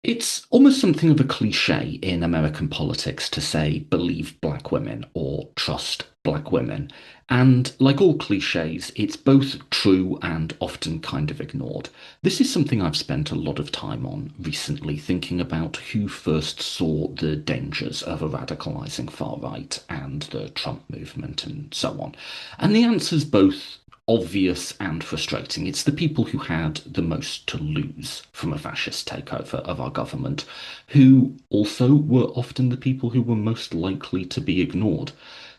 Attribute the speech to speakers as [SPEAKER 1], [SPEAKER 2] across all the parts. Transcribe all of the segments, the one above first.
[SPEAKER 1] It's almost something of a cliche in American politics to say believe black women or trust black women. And like all cliches, it's both true and often kind of ignored. This is something I've spent a lot of time on recently, thinking about who first saw the dangers of a radicalizing far right and the Trump movement and so on. And the answer's both obvious and frustrating. It's the people who had the most to lose from a fascist takeover of our government, who also were often the people who were most likely to be ignored.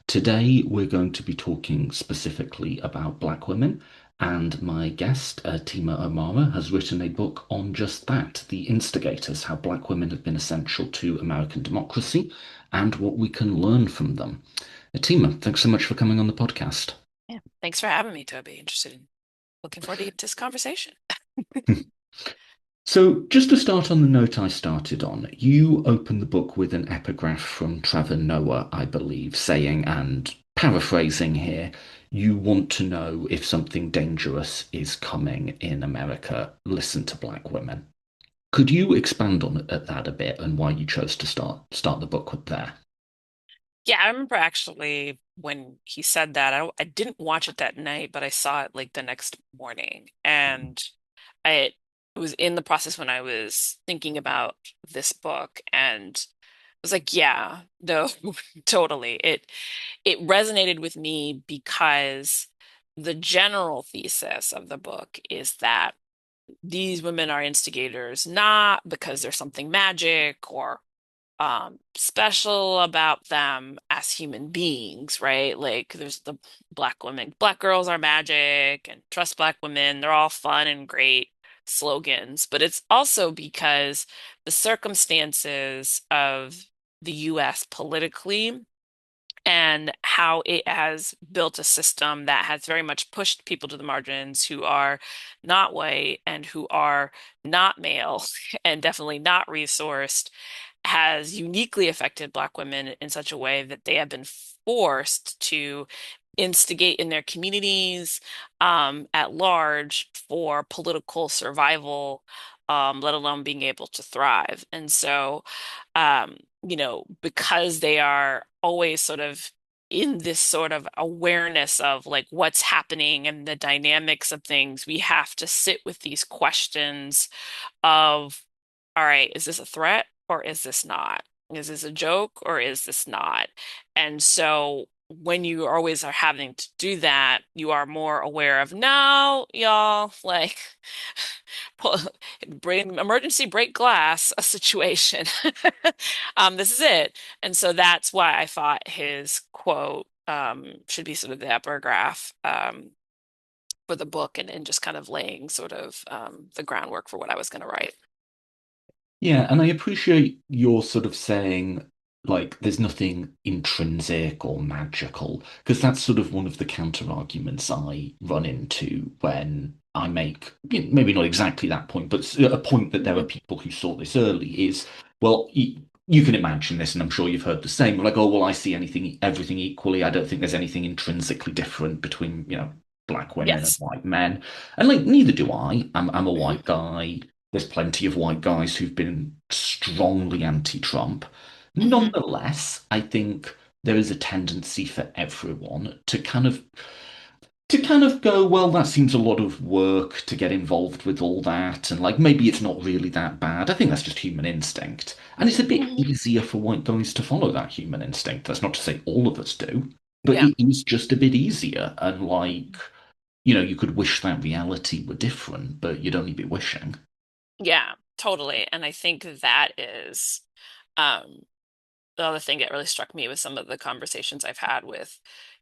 [SPEAKER 1] Today, we're going to be talking specifically about black women, and my guest, Atima Omara, has written a book on just that, The Instigators, How Black Women Have Been Essential to American Democracy, and what we can learn from them. Atima, thanks so much for coming on the podcast.
[SPEAKER 2] Yeah. Thanks for having me, Toby. Looking forward to this conversation.
[SPEAKER 1] So, just to start on the note I started on, you open the book with an epigraph from Trevor Noah, I believe, saying, and paraphrasing here, you want to know if something dangerous is coming in America, listen to black women. Could you expand on that a bit and why you chose to start the book with there?
[SPEAKER 2] Yeah, I remember actually when he said that. I didn't watch it that night, but I saw it like the next morning. And I was in the process when I was thinking about this book and I was like, yeah, no, totally. It resonated with me because the general thesis of the book is that these women are instigators, not because there's something magic or special about them as human beings, right? Like there's the black women, black girls are magic and trust black women. They're all fun and great slogans, but it's also because the circumstances of the US politically and how it has built a system that has very much pushed people to the margins who are not white and who are not male and definitely not resourced has uniquely affected Black women in such a way that they have been forced to instigate in their communities at large for political survival, let alone being able to thrive. And so, because they are always sort of in this sort of awareness of like what's happening and the dynamics of things, we have to sit with these questions of, all right, is this a threat or is this not? Is this a joke or is this not? And so when you always are having to do that, you are more aware of, no, y'all, like pull, bring emergency break glass a situation. This is it. And so that's why I thought his quote should be sort of the epigraph for the book and just kind of laying sort of the groundwork for what I was going to write.
[SPEAKER 1] Yeah, and I appreciate your sort of saying like there's nothing intrinsic or magical, because that's sort of one of the counter arguments I run into when I make maybe not exactly that point, but a point that there are
[SPEAKER 2] Mhm.
[SPEAKER 1] people who saw this early is, well, you can imagine this, and I'm sure you've heard the same, like, oh, well, I see everything equally. I don't think there's anything intrinsically different between, black women and
[SPEAKER 2] Yes.
[SPEAKER 1] white men. And like, neither do I. I'm a
[SPEAKER 2] Hmm.
[SPEAKER 1] white guy. There's plenty of white guys who've been strongly anti-Trump.
[SPEAKER 2] Hmm.
[SPEAKER 1] Nonetheless, I think there is a tendency for everyone to kind of go, well, that seems a lot of work to get involved with all that, and like maybe it's not really that bad. I think that's just human instinct. And it's a bit
[SPEAKER 2] Hmm.
[SPEAKER 1] easier for white guys to follow that human instinct. That's not to say all of us do, but
[SPEAKER 2] Yeah.
[SPEAKER 1] it is just a bit easier. And like, you could wish that reality were different, but you'd only be wishing.
[SPEAKER 2] Yeah, totally. And I think that is um the other thing that really struck me with some of the conversations I've had with,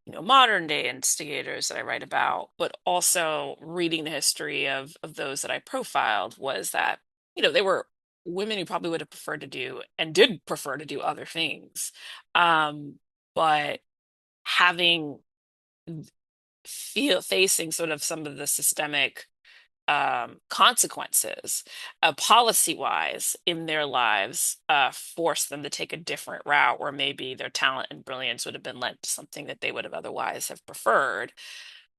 [SPEAKER 2] modern day instigators that I write about, but also reading the history of those that I profiled was that, they were women who probably would have preferred to do and did prefer to do other things. But having facing sort of some of the systemic consequences, policy-wise, in their lives, force them to take a different route where maybe their talent and brilliance would have been lent to something that they would have otherwise have preferred,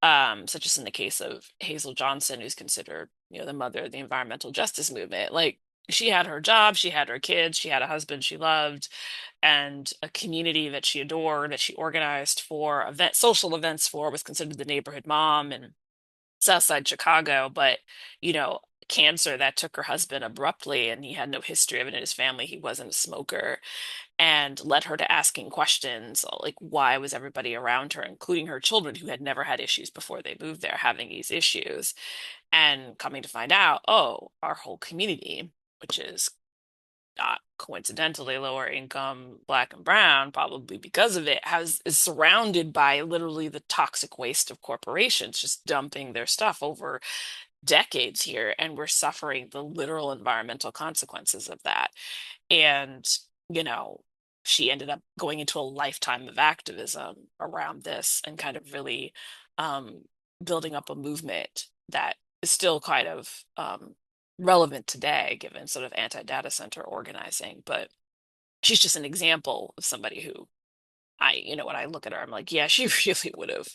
[SPEAKER 2] such as in the case of Hazel Johnson, who's considered, the mother of the environmental justice movement. Like, she had her job, she had her kids, she had a husband she loved, and a community that she adored, that she organized for social events for, was considered the neighborhood mom in Southside Chicago. But, you know, cancer that took her husband abruptly, and he had no history of it in his family. He wasn't a smoker, and led her to asking questions like, why was everybody around her, including her children who had never had issues before they moved there, having these issues? And coming to find out, oh, our whole community, which is not coincidentally lower income, black and brown, probably because of it, has is surrounded by literally the toxic waste of corporations just dumping their stuff over decades here, and we're suffering the literal environmental consequences of that. And, you know, she ended up going into a lifetime of activism around this, and kind of really um, building up a movement that is still kind of relevant today, given sort of anti-data center organizing. But she's just an example of somebody who when I look at her, I'm like, yeah, she really would have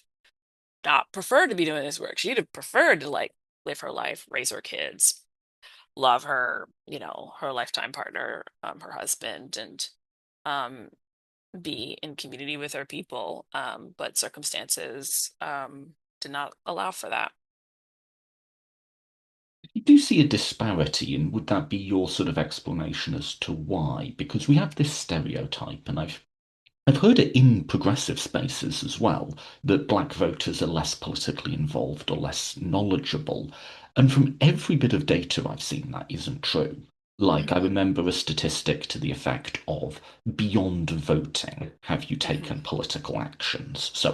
[SPEAKER 2] not preferred to be doing this work. She'd have preferred to like live her life, raise her kids, love her, her lifetime partner, her husband, and um, be in community with her people. But circumstances did not allow for that.
[SPEAKER 1] You do see a disparity, and would that be your sort of explanation as to why? Because we have this stereotype, and I've heard it in progressive spaces as well, that black voters are less politically involved or less knowledgeable. And from every bit of data I've seen, that isn't true. Like, I
[SPEAKER 2] Hmm.
[SPEAKER 1] remember a statistic to the effect of beyond voting, have you taken
[SPEAKER 2] Hmm.
[SPEAKER 1] political actions? So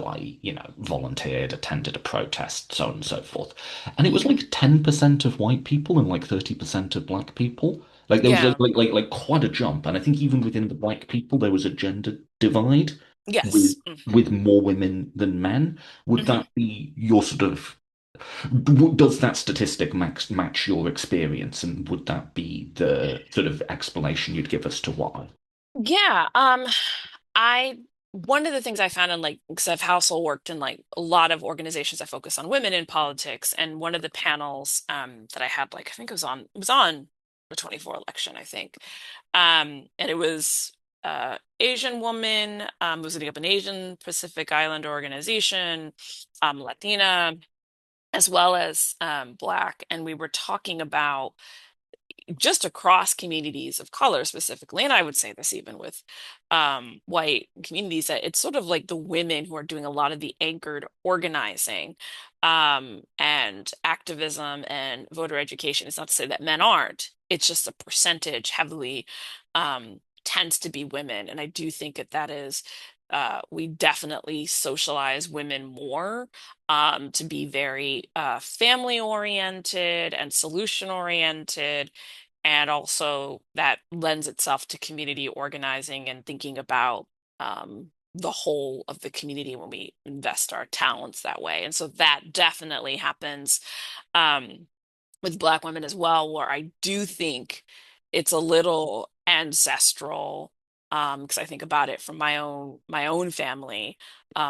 [SPEAKER 1] volunteered, attended a protest, so on and so forth. And it was
[SPEAKER 2] Hmm.
[SPEAKER 1] like 10% of white people and like 30% of black people. Like there was
[SPEAKER 2] Yeah.
[SPEAKER 1] like quite a jump, and I think even within the black people there was a gender divide with
[SPEAKER 2] Yes.
[SPEAKER 1] with
[SPEAKER 2] Hmm.
[SPEAKER 1] more women than men. Would
[SPEAKER 2] Hmm.
[SPEAKER 1] that be your sort of does that statistic match your experience, and would that be the sort of explanation you'd give as to why?
[SPEAKER 2] Yeah. I One of the things I found in, like, because I've household worked in like a lot of organizations that focus on women in politics, and one of the panels that I had, like, I think it was on the 24 election, I think. And it was Asian woman, was leading up an Asian Pacific Island organization, Latina, as well as Black, and we were talking about just across communities of color specifically, and I would say this even with white communities, that it's sort of like the women who are doing a lot of the anchored organizing and activism and voter education. It's not to say that men aren't. It's just a percentage heavily tends to be women, and I do think that that is. We definitely socialize women more to be very family oriented and solution oriented, and also that lends itself to community organizing and thinking about the whole of the community when we invest our talents that way. And so that definitely happens with Black women as well, where I do think it's a little ancestral, because I think about it from my own family,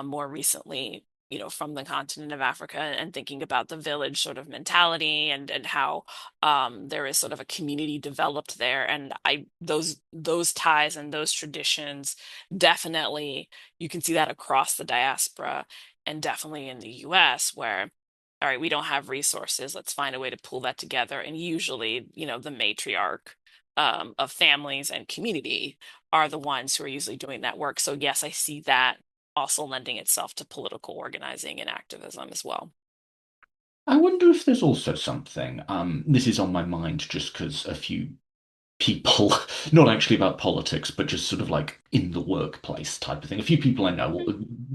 [SPEAKER 2] more recently, from the continent of Africa, and thinking about the village sort of mentality, and how there is sort of a community developed there. And I those ties and those traditions, definitely you can see that across the diaspora, and definitely in the US, where, all right, we don't have resources. Let's find a way to pull that together. And usually, the matriarch of families and community are the ones who are usually doing that work. So yes, I see that also lending itself to political organizing and activism as well.
[SPEAKER 1] I wonder if there's also something. This is on my mind just because a few people, not actually about politics, but just sort of like in the workplace type of thing. A few people I know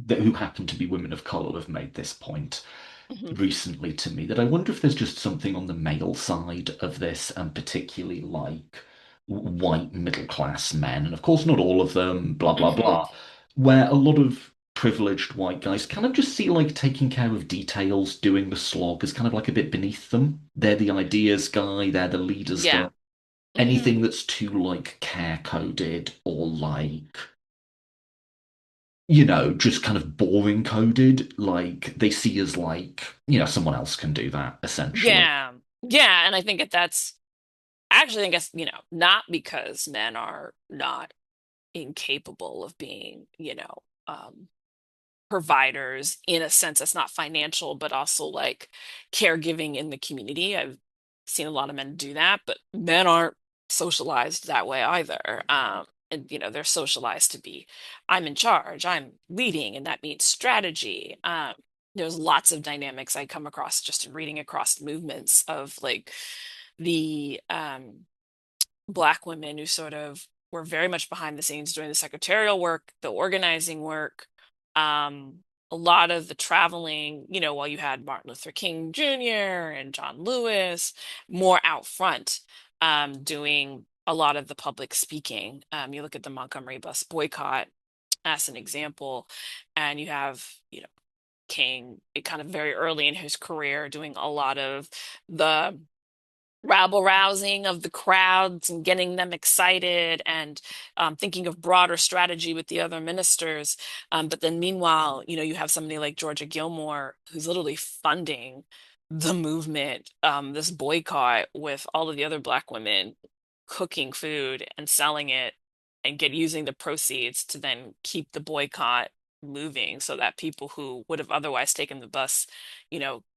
[SPEAKER 1] who happen to be women of color have made this point
[SPEAKER 2] Hmm.
[SPEAKER 1] recently to me that I wonder if there's just something on the male side of this, and particularly like white middle class men, and of course not all of them, blah blah
[SPEAKER 2] Hmm.
[SPEAKER 1] blah, where a lot of privileged white guys kind of just see like taking care of details, doing the slog as kind of like a bit beneath them. They're the ideas guy, they're the leaders guy.
[SPEAKER 2] Yeah. Hmm.
[SPEAKER 1] Anything that's too like care coded or like just kind of boring coded, like they see as like, someone else can do that essentially.
[SPEAKER 2] Yeah. Yeah. And I think that that's actually, I guess, not because men are not incapable of being, providers in a sense that's not financial, but also like caregiving in the community. I've seen a lot of men do that, but men aren't socialized that way either. And they're socialized to be, I'm in charge, I'm leading, and that means strategy. There's lots of dynamics I come across just in reading across movements of like the Black women who sort of were very much behind the scenes doing the secretarial work, the organizing work, a lot of the traveling, while you had Martin Luther King Jr. and John Lewis more out front, doing a lot of the public speaking. You look at the Montgomery bus boycott as an example, and you have, King, kind of very early in his career, doing a lot of the rabble rousing of the crowds and getting them excited and thinking of broader strategy with the other ministers. But then meanwhile, you have somebody like Georgia Gilmore who's literally funding the movement, this boycott with all of the other Black women cooking food and selling it and get using the proceeds to then keep the boycott moving so that people who would have otherwise taken the bus,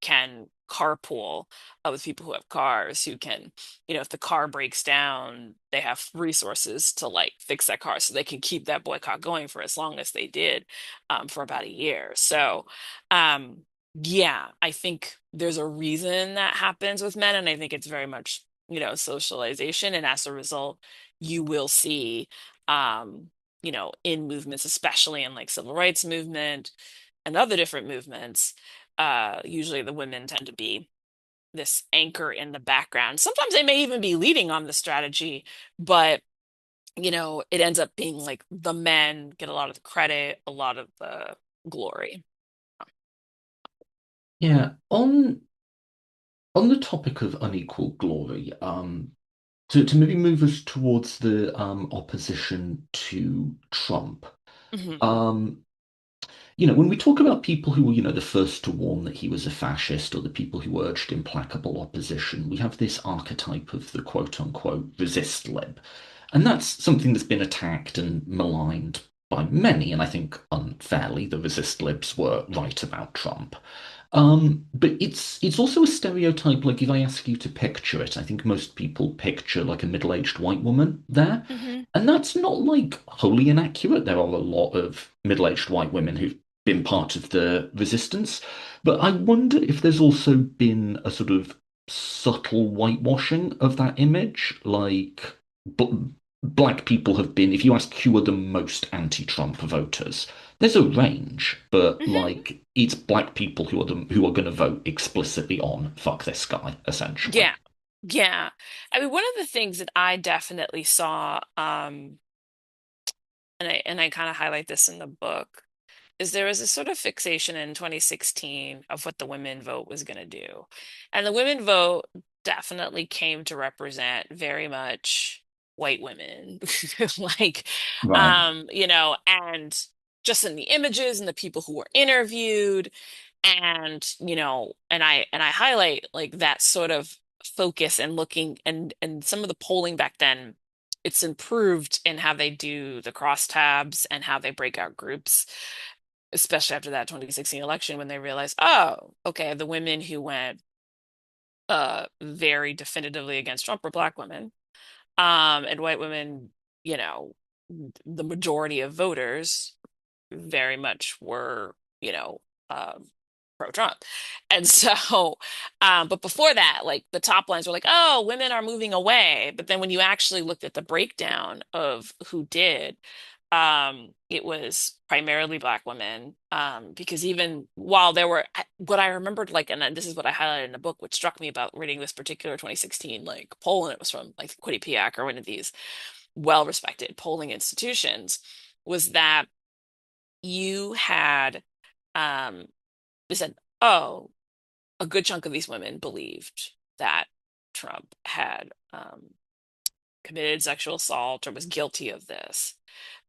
[SPEAKER 2] can carpool with people who have cars who can, if the car breaks down, they have resources to like fix that car so they can keep that boycott going for as long as they did, for about a year. So, um, yeah, I think there's a reason that happens with men, and I think it's very much, socialization. And as a result, you will see, in movements, especially in like civil rights movement and other different movements, usually the women tend to be this anchor in the background. Sometimes they may even be leading on the strategy, but it ends up being like the men get a lot of the credit, a lot of the glory.
[SPEAKER 1] Yeah, on the topic of unequal glory, to maybe move us towards the opposition to Trump.
[SPEAKER 2] Hmm.
[SPEAKER 1] Um, when we talk about people who were, the first to warn that he was a fascist or the people who urged implacable opposition, we have this archetype of the quote unquote resist lib. And that's something that's been attacked and maligned by many, and I think unfairly, the resist libs were right about Trump. But it's also a stereotype. Like if I ask you to picture it, I think most people picture like a middle-aged white woman there.
[SPEAKER 2] Hmm.
[SPEAKER 1] And that's not like wholly inaccurate. There are a lot of middle-aged white women who've been part of the resistance. But I wonder if there's also been a sort of subtle whitewashing of that image. Like black people have been, if you ask who are the most anti-Trump voters, there's a range, but
[SPEAKER 2] Hmm.
[SPEAKER 1] like it's black people who are going to vote explicitly on fuck this guy, essentially.
[SPEAKER 2] Yeah. Yeah. I mean, one of the things that I definitely saw, and I kind of highlight this in the book, is there was a sort of fixation in 2016 of what the women vote was going to do. And the women vote definitely came to represent very much white women. Like,
[SPEAKER 1] Right.
[SPEAKER 2] and just in the images and the people who were interviewed, and and I highlight like that sort of focus and looking, and some of the polling back then, it's improved in how they do the crosstabs and how they break out groups, especially after that 2016 election when they realized, oh, okay, the women who went very definitively against Trump were Black women. And white women, you know, the majority of voters very much were, pro-Trump. And so, but before that, like the top lines were like, oh, women are moving away. But then when you actually looked at the breakdown of who did, it was primarily Black women. Because even while there were, what I remembered, like, and this is what I highlighted in the book, what struck me about reading this particular 2016 like poll, and it was from like Quinnipiac or one of these well-respected polling institutions, was that you had, um, they said, oh, a good chunk of these women believed that Trump had committed sexual assault or was guilty of this.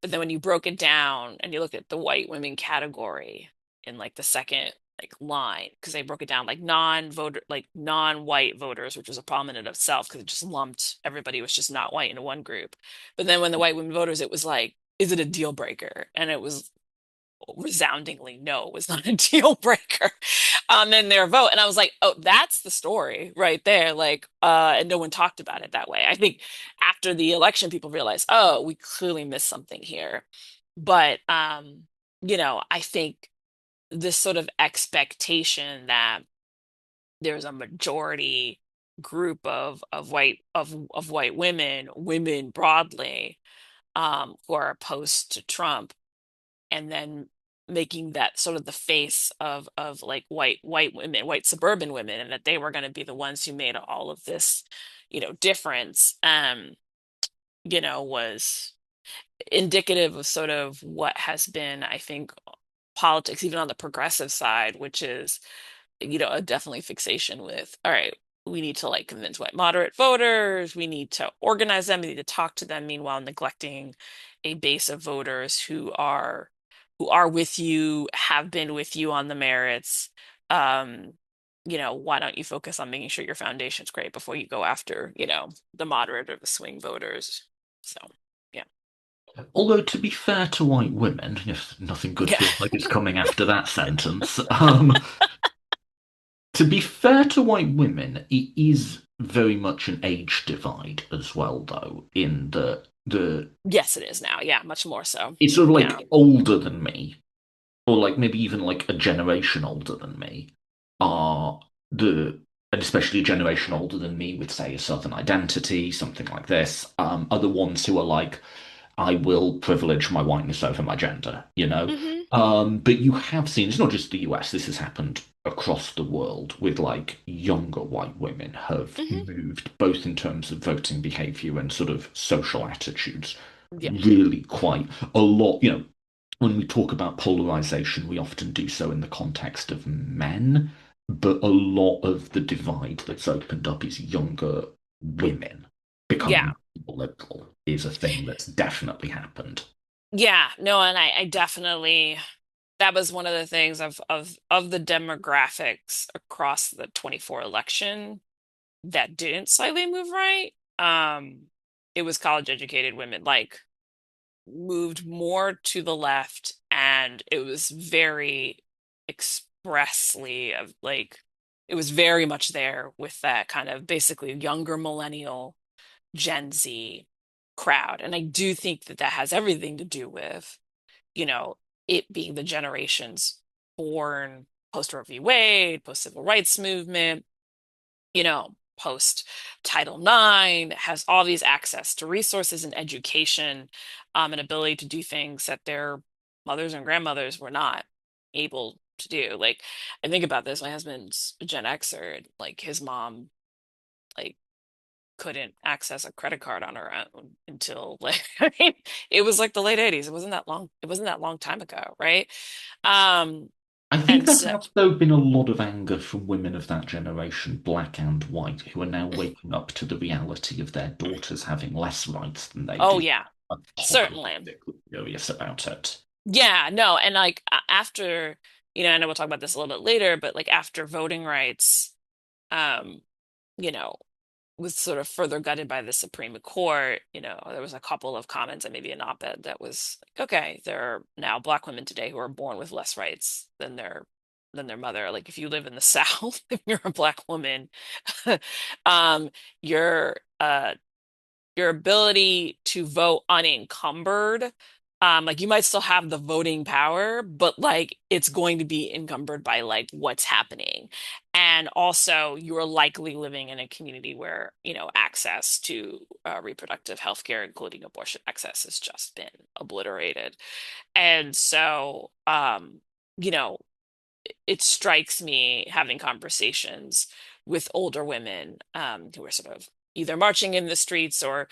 [SPEAKER 2] But then when you broke it down and you look at the white women category in like the second like line because they broke it down like non-voter, like non-white voters, which was a problem in itself because it just lumped everybody was just not white into one group. But then when the white women voters, it was like, is it a deal breaker? And it was resoundingly no, it was not a deal breaker in their vote. And I was like, oh, that's the story right there. Like, and no one talked about it that way. I think after the election, people realized, oh, we clearly missed something here. But I think this sort of expectation that there's a majority group of white women broadly, who are opposed to Trump, and then making that sort of the face of like white women, white suburban women, and that they were going to be the ones who made all of this, difference, was indicative of sort of what has been, I think, politics, even on the progressive side, which is, a definitely fixation with, all right, we need to like convince white moderate voters, we need to organize them, we need to talk to them, meanwhile neglecting a base of voters who are with you, have been with you on the merits. Um, why don't you focus on making sure your foundation's great before you go after, the moderate or the swing voters? So, yeah.
[SPEAKER 1] Although, to be fair to white women, if nothing good
[SPEAKER 2] Yeah.
[SPEAKER 1] feels like it's coming after that sentence, to be fair to white women, it is very much an age divide as well, though, in the
[SPEAKER 2] Yes, it is now. Yeah, much more so.
[SPEAKER 1] it's sort of
[SPEAKER 2] Yeah.
[SPEAKER 1] like older than me, or like maybe even like a generation older than me, are the and especially a generation older than me with say a Southern identity, something like this, are the ones who are like, I will privilege my whiteness over my gender, you know?
[SPEAKER 2] Hmm.
[SPEAKER 1] But you have seen, it's not just the US, this has happened across the world with like younger white women have
[SPEAKER 2] Hmm.
[SPEAKER 1] moved both in terms of voting behavior and sort of social attitudes
[SPEAKER 2] Yeah.
[SPEAKER 1] really quite a lot. When we talk about polarization, we often do so in the context of men, but a lot of the divide that's opened up is younger women
[SPEAKER 2] Yeah.
[SPEAKER 1] becoming more liberal is a thing that's definitely happened.
[SPEAKER 2] Yeah. No, and I definitely, that was one of the things of the demographics across the 24 election that didn't slightly move right. It was college educated women, like moved more to the left, and it was very expressly of like, it was very much there with that kind of basically younger millennial Gen Z crowd. And I do think that that has everything to do with, you know, it being the generations born post Roe v. Wade, post civil rights movement, post Title IX, has all these access to resources and education, and ability to do things that their mothers and grandmothers were not able to do. Like, I think about this, my husband's a Gen Xer, and, like his mom, like, couldn't access a credit card on her own until like I mean, it was like the late 80s. It wasn't that long time ago, right? Um,
[SPEAKER 1] I think
[SPEAKER 2] and
[SPEAKER 1] there
[SPEAKER 2] so,
[SPEAKER 1] has, though, been a lot of anger from women of that generation, black and white, who are now waking up to the reality of their daughters having less rights than they
[SPEAKER 2] oh
[SPEAKER 1] do.
[SPEAKER 2] yeah, certainly.
[SPEAKER 1] Apocalyptically furious about it.
[SPEAKER 2] Yeah, no, and like after, I know we'll talk about this a little bit later, but like after voting rights, um, you know, was sort of further gutted by the Supreme Court, there was a couple of comments and maybe an op-ed that was like, okay, there are now Black women today who are born with less rights than their mother. Like if you live in the South, if you're a Black woman, um, your your ability to vote unencumbered, like you might still have the voting power, but like it's going to be encumbered by like what's happening. And also you're likely living in a community where, access to reproductive health care, including abortion access, has just been obliterated. And so, you know, it strikes me having conversations with older women, who are sort of either marching in the streets or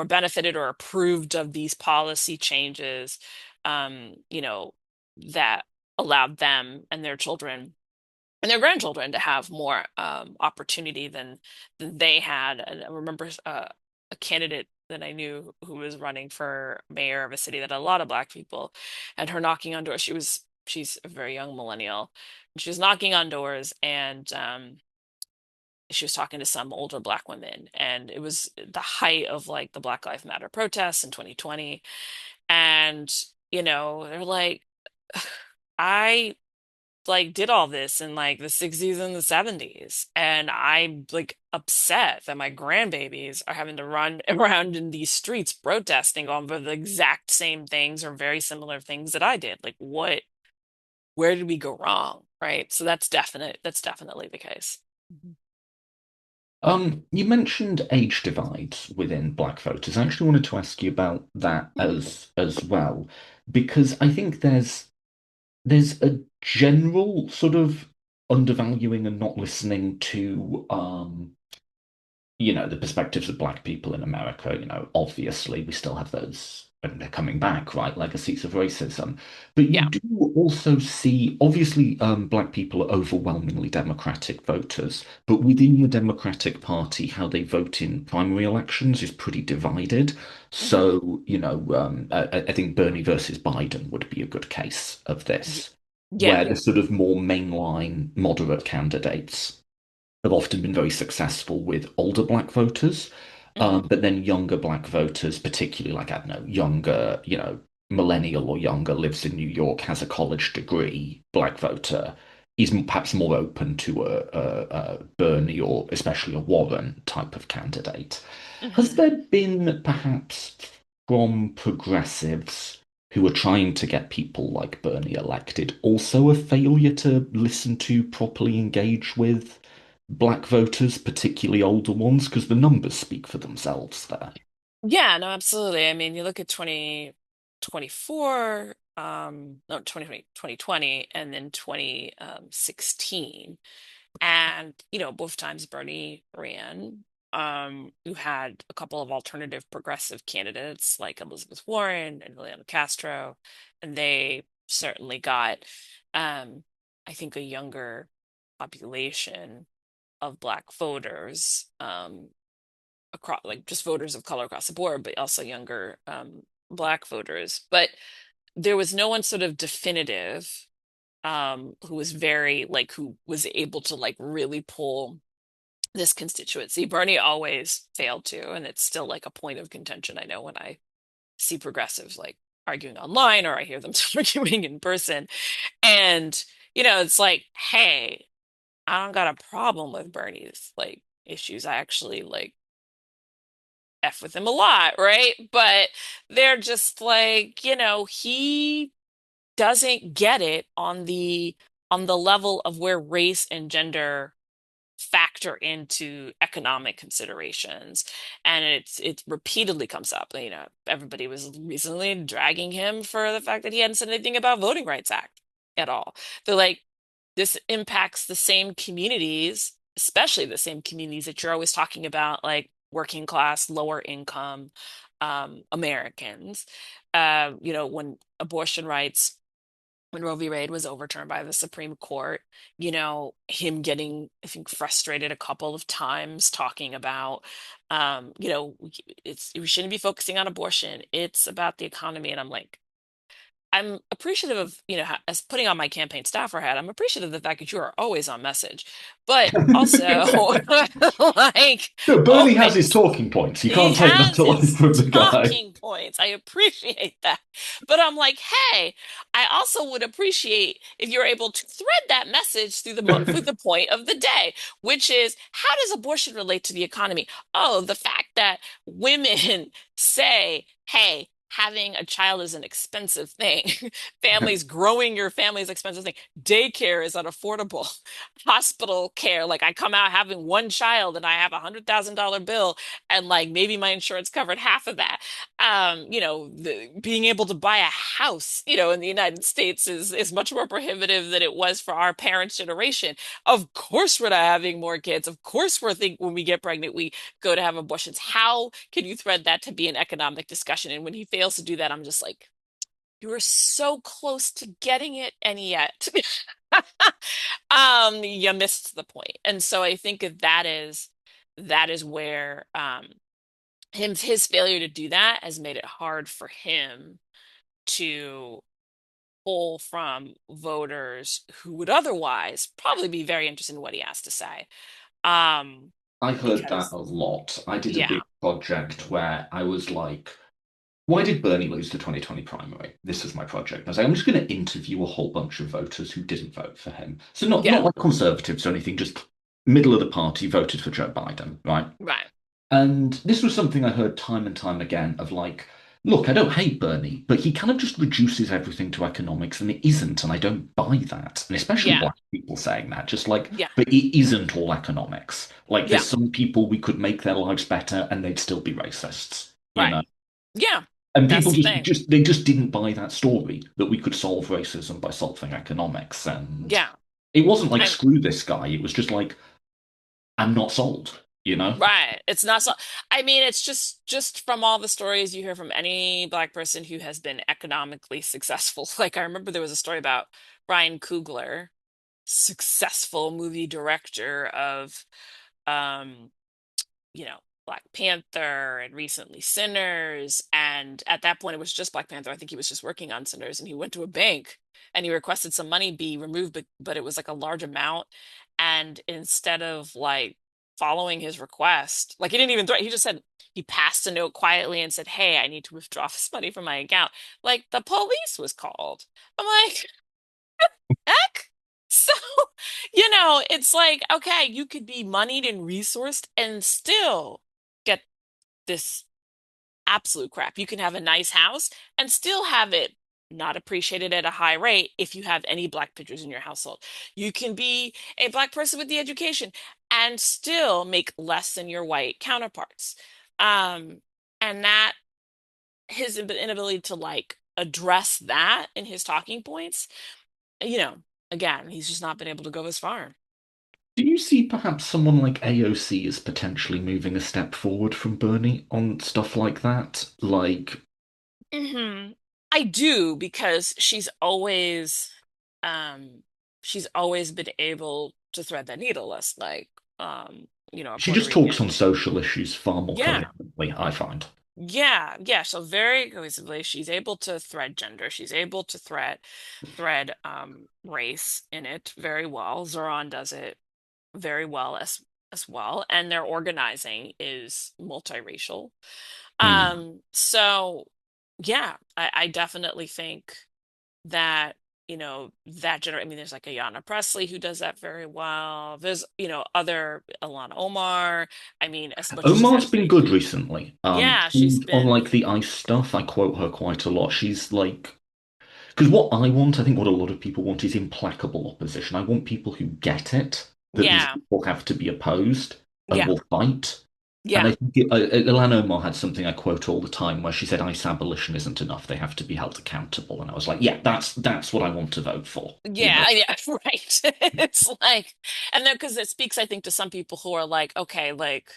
[SPEAKER 2] benefited or approved of these policy changes, that allowed them and their children and their grandchildren to have more opportunity than they had. And I remember a candidate that I knew who was running for mayor of a city that had a lot of Black people, and her knocking on doors. She was she's a very young millennial. She was knocking on doors, and she was talking to some older black women, and it was the height of like the Black Lives Matter protests in 2020. And they're like, I like did all this in like the 60s and the 70s, and I'm like upset that my grandbabies are having to run around in these streets protesting over the exact same things or very similar things that I did. Like, where did we go wrong, right? So that's definitely the case. Mhm.
[SPEAKER 1] You mentioned age divides within black voters. I actually wanted to ask you about that as well, because I think there's a general sort of undervaluing and not listening to the perspectives of black people in America. Obviously we still have those, and they're coming back, right? Legacies of racism. But you
[SPEAKER 2] Yeah.
[SPEAKER 1] do also see, obviously, black people are overwhelmingly Democratic voters, but within the Democratic Party, how they vote in primary elections is pretty divided.
[SPEAKER 2] Hmm.
[SPEAKER 1] So, I think Bernie versus Biden would be a good case of this,
[SPEAKER 2] Yeah.
[SPEAKER 1] where the sort of more mainline moderate candidates have often been very successful with older black voters.
[SPEAKER 2] Hmm.
[SPEAKER 1] But then younger black voters, particularly like, I don't know, younger, millennial or younger, lives in New York, has a college degree, black voter, is perhaps more open to a Bernie or especially a Warren type of candidate. Has
[SPEAKER 2] Hmm.
[SPEAKER 1] there been perhaps from progressives who are trying to get people like Bernie elected also a failure to listen to, properly engage with black voters, particularly older ones, because the numbers speak for themselves there.
[SPEAKER 2] Yeah, no, absolutely. I mean, you look at 2024, no, 2020, and then 2016. And, both times Bernie ran, you had a couple of alternative progressive candidates like Elizabeth Warren and Juliana Castro, and they certainly got, um, I think, a younger population of Black voters, across like just voters of color across the board, but also younger Black voters. But there was no one sort of definitive who was very like who was able to like really pull this constituency. Bernie always failed to, and it's still like a point of contention. I know when I see progressives like arguing online or I hear them arguing in person. And, it's like, hey, I don't got a problem with Bernie's like issues. I actually like F with him a lot, right? But they're just like, he doesn't get it on the level of where race and gender factor into economic considerations. And it repeatedly comes up. Everybody was recently dragging him for the fact that he hadn't said anything about Voting Rights Act at all. They're like, this impacts the same communities, especially the same communities that you're always talking about, like working class, lower income Americans. When abortion rights, when Roe v. Wade was overturned by the Supreme Court, him getting, I think, frustrated a couple of times talking about, we shouldn't be focusing on abortion. It's about the economy. And I'm like, I'm appreciative of, as putting on my campaign staffer hat, I'm appreciative of the fact that you are always on message, but also like
[SPEAKER 1] No, Bernie has his
[SPEAKER 2] always
[SPEAKER 1] talking points. You
[SPEAKER 2] he
[SPEAKER 1] can't take that
[SPEAKER 2] has
[SPEAKER 1] away
[SPEAKER 2] his
[SPEAKER 1] from the guy.
[SPEAKER 2] talking points. I appreciate that. But I'm like, hey, I also would appreciate if you're able to thread that message through the point of the day, which is how does abortion relate to the economy? Oh, the fact that women say, hey, having a child is an expensive thing. Families growing your family is an expensive thing. Daycare is unaffordable. Hospital care, like I come out having one child and I have $100,000 bill and like maybe my insurance covered half of that. Being able to buy a house, in the United States is much more prohibitive than it was for our parents' generation. Of course, we're not having more kids. Of course, we're think when we get pregnant, we go to have abortions. How can you thread that to be an economic discussion? And when he fails to do that, I'm just like, you were so close to getting it, and yet, you missed the point. And so I think that is where his failure to do that has made it hard for him to pull from voters who would otherwise probably be very interested in what he has to say. Um,
[SPEAKER 1] I heard that
[SPEAKER 2] because
[SPEAKER 1] a lot. I did a
[SPEAKER 2] yeah,
[SPEAKER 1] big project where I was like, why did Bernie lose the 2020 primary? This was my project. I was like, I'm just going to interview a whole bunch of voters who didn't vote for him. So not
[SPEAKER 2] yeah,
[SPEAKER 1] like conservatives or anything, just middle of the party voted for Joe Biden, right?
[SPEAKER 2] right,
[SPEAKER 1] And this was something I heard time and time again of like, look, I don't hate Bernie, but he kind of just reduces everything to economics, and it isn't, and I don't buy that. And especially
[SPEAKER 2] yeah,
[SPEAKER 1] black people saying that, just like,
[SPEAKER 2] yeah,
[SPEAKER 1] but it isn't all economics. Like,
[SPEAKER 2] yeah,
[SPEAKER 1] there's some people we could make their lives better, and they'd still be racists, you
[SPEAKER 2] right,
[SPEAKER 1] know?
[SPEAKER 2] yeah.
[SPEAKER 1] And
[SPEAKER 2] That's
[SPEAKER 1] people
[SPEAKER 2] the thing.
[SPEAKER 1] they just didn't buy that story that we could solve racism by solving economics. And
[SPEAKER 2] Yeah,
[SPEAKER 1] it wasn't like,
[SPEAKER 2] I'm
[SPEAKER 1] screw this guy. It was just like, I'm not sold, you know?
[SPEAKER 2] right. It's not so. I mean, it's just from all the stories you hear from any black person who has been economically successful. Like I remember there was a story about Brian Coogler, successful movie director of um Black Panther and recently Sinners. And at that point, it was just Black Panther. I think he was just working on Sinners and he went to a bank and he requested some money be removed, but it was like a large amount. And instead of like following his request, like he didn't even threaten, he just said, he passed a note quietly and said, "Hey, I need to withdraw this money from my account." Like the police was called. I'm like, heck? So, it's like, okay, you could be moneyed and resourced and still get this absolute crap. You can have a nice house and still have it not appreciated at a high rate if you have any black pictures in your household. You can be a black person with the education and still make less than your white counterparts. Um, and that his inability to like address that in his talking points, you know, again, he's just not been able to go as far.
[SPEAKER 1] Do you see perhaps someone like AOC as potentially moving a step forward from Bernie on stuff like that? Like,
[SPEAKER 2] hmm I do because um she's always been able to thread that needle less like a
[SPEAKER 1] she
[SPEAKER 2] Puerto
[SPEAKER 1] just talks
[SPEAKER 2] Rican.
[SPEAKER 1] on social issues far more
[SPEAKER 2] Yeah.
[SPEAKER 1] coherently, I find.
[SPEAKER 2] Yeah. So very cohesively, she's able to thread gender. She's able to thread race in it very well. Zoran does it very well as well. And their organizing is multiracial.
[SPEAKER 1] Mm.
[SPEAKER 2] So yeah, I definitely think that, I mean, there's like Ayanna Presley who does that very well. There's, other Ilana Omar. I mean, as much as she's
[SPEAKER 1] Omar's
[SPEAKER 2] had,
[SPEAKER 1] been good recently.
[SPEAKER 2] yeah, she's
[SPEAKER 1] She's on
[SPEAKER 2] been,
[SPEAKER 1] like the ICE stuff. I quote her quite a lot. She's like, because what I want, I think what a lot of people want is implacable opposition. I want people who get it, that these
[SPEAKER 2] yeah,
[SPEAKER 1] people have to be opposed and
[SPEAKER 2] yeah,
[SPEAKER 1] will fight. And
[SPEAKER 2] yeah,
[SPEAKER 1] I think Ilhan Omar had something I quote all the time where she said, ICE abolition isn't enough. They have to be held accountable. And I was like, yeah, that's what I want to vote for, you know?
[SPEAKER 2] yeah, right. It's like, and then because it speaks, I think, to some people who are like, okay, like,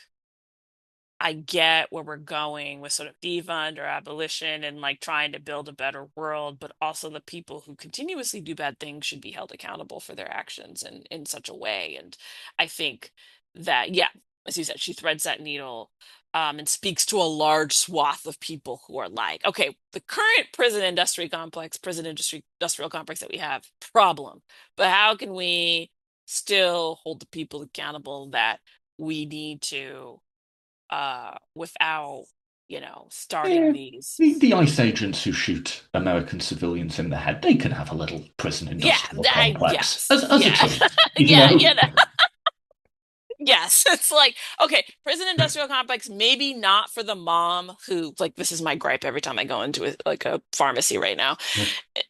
[SPEAKER 2] I get where we're going with sort of defund or abolition and like trying to build a better world, but also the people who continuously do bad things should be held accountable for their actions in such a way. And I think that, yeah, as you said, she threads that needle, and speaks to a large swath of people who are like, okay, the current prison industry industrial complex that we have, problem, but how can we still hold the people accountable that we need to without, starting
[SPEAKER 1] Yeah,
[SPEAKER 2] these.
[SPEAKER 1] the ICE agents who shoot American civilians in the head, they can have a little prison
[SPEAKER 2] Yeah,
[SPEAKER 1] industrial complex
[SPEAKER 2] yes,
[SPEAKER 1] as a
[SPEAKER 2] yeah,
[SPEAKER 1] team, you
[SPEAKER 2] yeah,
[SPEAKER 1] know?
[SPEAKER 2] yes. It's like, okay, prison industrial complex, maybe not for the mom who, like, this is my gripe every time I go into a pharmacy right now.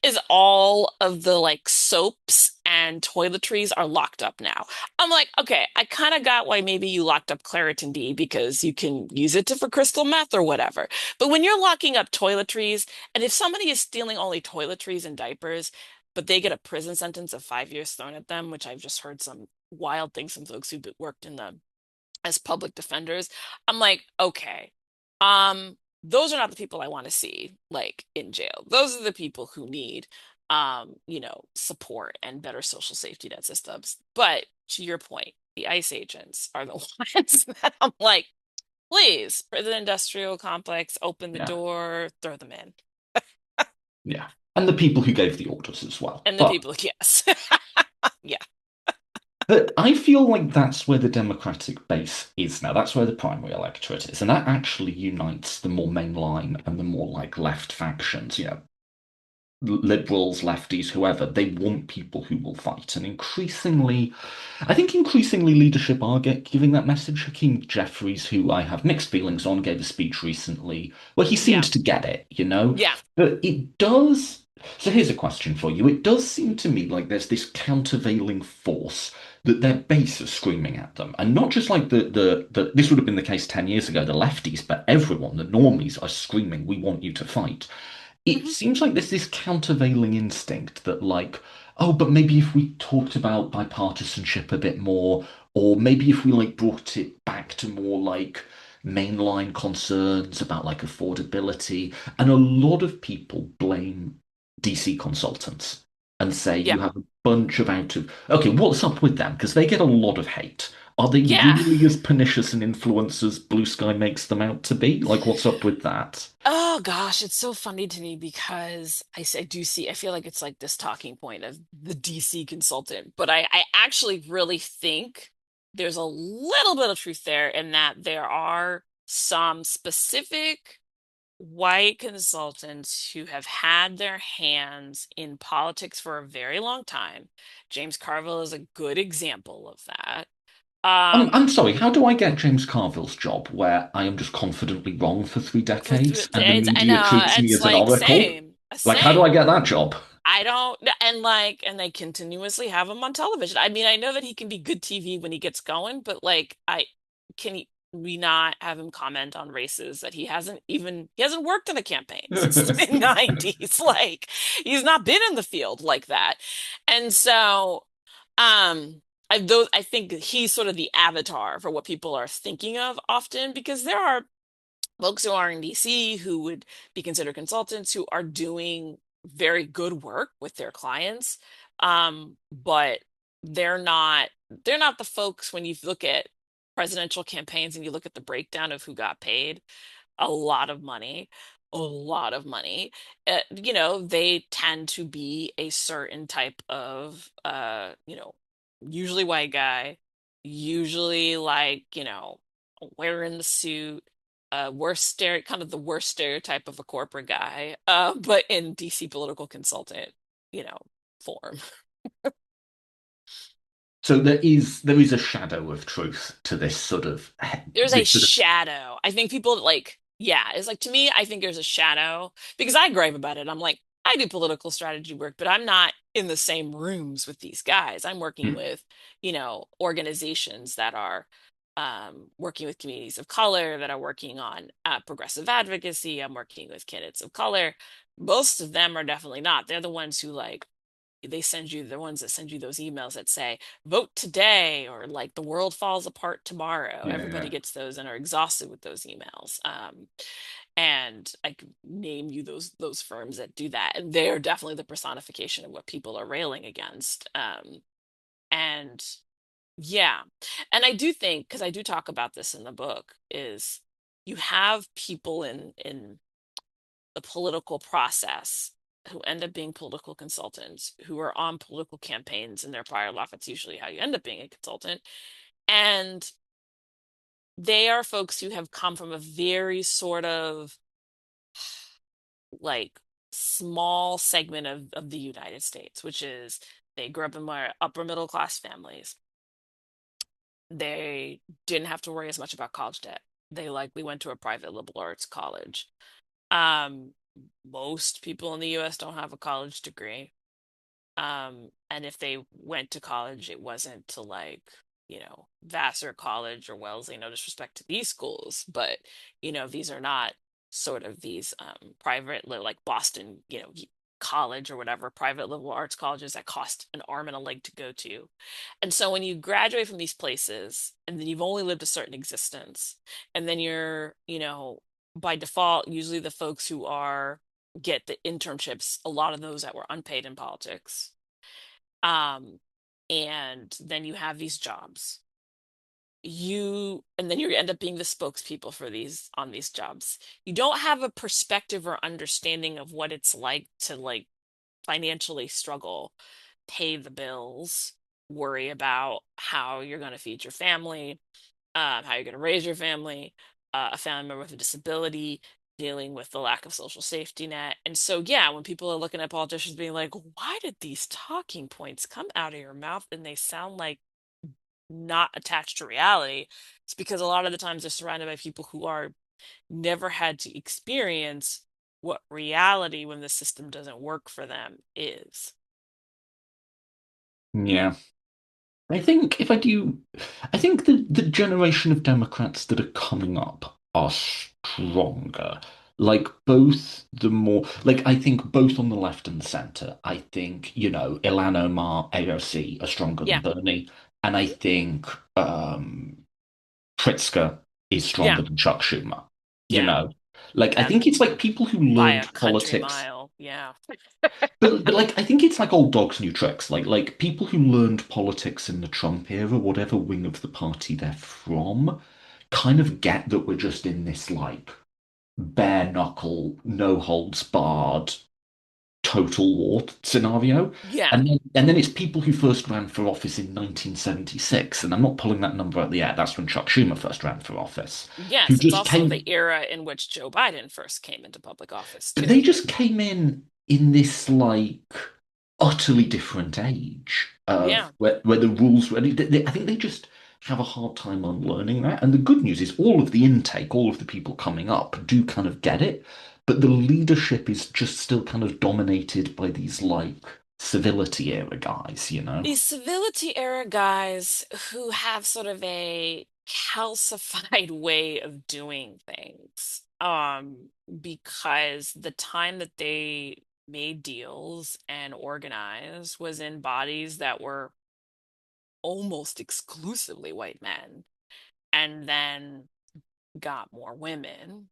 [SPEAKER 2] Is all of the like soaps and toiletries are locked up now. I'm like, okay, I kind of got why maybe you locked up Claritin D because you can use it for crystal meth or whatever. But when you're locking up toiletries, and if somebody is stealing only toiletries and diapers, but they get a prison sentence of 5 years thrown at them, which I've just heard some wild things from folks who worked in the as public defenders. I'm like, okay, those are not the people I want to see like in jail. Those are the people who need support and better social safety net systems. But to your point, the ICE agents are the ones that I'm like, please, prison industrial complex, open the
[SPEAKER 1] Yeah,
[SPEAKER 2] door, throw them in.
[SPEAKER 1] yeah. And the people who gave the orders as well.
[SPEAKER 2] And the people, yes. Yeah.
[SPEAKER 1] But I feel like that's where the Democratic base is now. That's where the primary electorate is. And that actually unites the more mainline and the more like left factions, liberals, lefties, whoever. They want people who will fight. And increasingly, I think increasingly leadership are giving that message. Hakeem Jeffries, who I have mixed feelings on, gave a speech recently where he seemed
[SPEAKER 2] Yeah.
[SPEAKER 1] to get it.
[SPEAKER 2] Yeah.
[SPEAKER 1] But it does. So here's a question for you. It does seem to me like there's this countervailing force that their base are screaming at them. And not just like the this would have been the case 10 years ago, the lefties, but everyone, the normies are screaming, we want you to fight. It
[SPEAKER 2] Mhm.
[SPEAKER 1] seems like there's this countervailing instinct that, like, oh, but maybe if we talked about bipartisanship a bit more, or maybe if we like brought it back to more like mainline concerns about like affordability, and a lot of people blame DC consultants and say
[SPEAKER 2] Yeah.
[SPEAKER 1] you have a bunch of okay, what's up with them? Because they get a lot of hate. Are they
[SPEAKER 2] Yeah.
[SPEAKER 1] really as pernicious an influence as Blue Sky makes them out to be? Like, what's up with that?
[SPEAKER 2] Oh gosh, it's so funny to me because I do see, I feel like it's like this talking point of the DC consultant, but I actually really think there's a little bit of truth there in that there are some specific white consultants who have had their hands in politics for a very long time. James Carville is a good example of that.
[SPEAKER 1] I'm
[SPEAKER 2] Um,
[SPEAKER 1] sorry, how do I get James Carville's job where I am just confidently wrong for three
[SPEAKER 2] for
[SPEAKER 1] decades and the
[SPEAKER 2] days, I
[SPEAKER 1] media
[SPEAKER 2] know
[SPEAKER 1] treats me
[SPEAKER 2] it's
[SPEAKER 1] as an
[SPEAKER 2] like
[SPEAKER 1] oracle? Like, how do I
[SPEAKER 2] same.
[SPEAKER 1] get that job?
[SPEAKER 2] I don't, and like, and they continuously have him on television. I mean, I know that he can be good TV when he gets going, but like, we not have him comment on races that he hasn't worked in a campaign since the mid 90s. Like, he's not been in the field like that. And so, I think he's sort of the avatar for what people are thinking of often because there are folks who are in DC who would be considered consultants who are doing very good work with their clients. But they're not the folks when you look at presidential campaigns and you look at the breakdown of who got paid a lot of money, a lot of money. They tend to be a certain type of usually white guy, usually like, wearing the suit, kind of the worst stereotype of a corporate guy, but in DC political consultant, you know, form.
[SPEAKER 1] So there is a shadow of truth to
[SPEAKER 2] There's a
[SPEAKER 1] this sort of
[SPEAKER 2] shadow. I think people like, yeah, it's like to me, I think there's a shadow because I gripe about it. I'm like, I do political strategy work, but I'm not in the same rooms with these guys. I'm working
[SPEAKER 1] hmm,
[SPEAKER 2] with, organizations that are working with communities of color, that are working on progressive advocacy. I'm working with candidates of color. Most of them are definitely not. They're the ones who like the ones that send you those emails that say vote today or like the world falls apart tomorrow. Everybody
[SPEAKER 1] yeah.
[SPEAKER 2] gets those and are exhausted with those emails. And I could name you those firms that do that, and they're definitely the personification of what people are railing against. And yeah, and I do think because I do talk about this in the book is you have people in the political process who end up being political consultants who are on political campaigns in their prior life. It's usually how you end up being a consultant. And they are folks who have come from a very sort of like small segment of the United States, which is they grew up in more upper middle class families. They didn't have to worry as much about college debt. They likely went to a private liberal arts college. Um, Most people in the US don't have a college degree. And if they went to college, it wasn't to like, Vassar College or Wellesley, no disrespect to these schools, but these are not sort of these private like Boston, college or whatever, private liberal arts colleges that cost an arm and a leg to go to. And so when you graduate from these places and then you've only lived a certain existence, and then you're, by default, usually the folks who are get the internships, a lot of those that were unpaid in politics. Um, and then you have these jobs. And then you end up being the spokespeople for these on these jobs. You don't have a perspective or understanding of what it's like to like financially struggle, pay the bills, worry about how you're going to feed your family, how you're going to raise your family, a family member with a disability, dealing with the lack of social safety net. And so, yeah, when people are looking at politicians being like, why did these talking points come out of your mouth and they sound like not attached to reality? It's because a lot of the times they're surrounded by people who are never had to experience what reality when the system doesn't work for them is.
[SPEAKER 1] Yeah. I think if I do, I think the generation of Democrats that are coming up are stronger. Like both the more, like I think both on the left and the center. I think, Ilhan Omar, AOC are stronger than
[SPEAKER 2] Yeah,
[SPEAKER 1] Bernie. And I think Pritzker is
[SPEAKER 2] yeah,
[SPEAKER 1] stronger than Chuck Schumer. You
[SPEAKER 2] yeah.
[SPEAKER 1] know, like I
[SPEAKER 2] That
[SPEAKER 1] think it's like people who
[SPEAKER 2] by a
[SPEAKER 1] learned
[SPEAKER 2] country
[SPEAKER 1] politics.
[SPEAKER 2] mile. Yeah.
[SPEAKER 1] But like I think it's like old dogs, new tricks. Like people who learned politics in the Trump era, whatever wing of the party they're from, kind of get that we're just in this like bare knuckle, no holds barred, total war scenario.
[SPEAKER 2] Yeah.
[SPEAKER 1] And then it's people who first ran for office in 1976, and I'm not pulling that number out of the air. That's when Chuck Schumer first ran for office, who
[SPEAKER 2] Yes, it's
[SPEAKER 1] just
[SPEAKER 2] also
[SPEAKER 1] came
[SPEAKER 2] the era in which Joe Biden first came into public office,
[SPEAKER 1] But they
[SPEAKER 2] too.
[SPEAKER 1] just came in this like utterly different age of
[SPEAKER 2] Yeah.
[SPEAKER 1] where the rules were. I think they just have a hard time unlearning that. And the good news is all of the intake, all of the people coming up do kind of get it, but the leadership is just still kind of dominated by these like civility era guys, you know?
[SPEAKER 2] These civility era guys who have sort of a calcified way of doing things. Because the time that they made deals and organized was in bodies that were almost exclusively white men, and then got more women.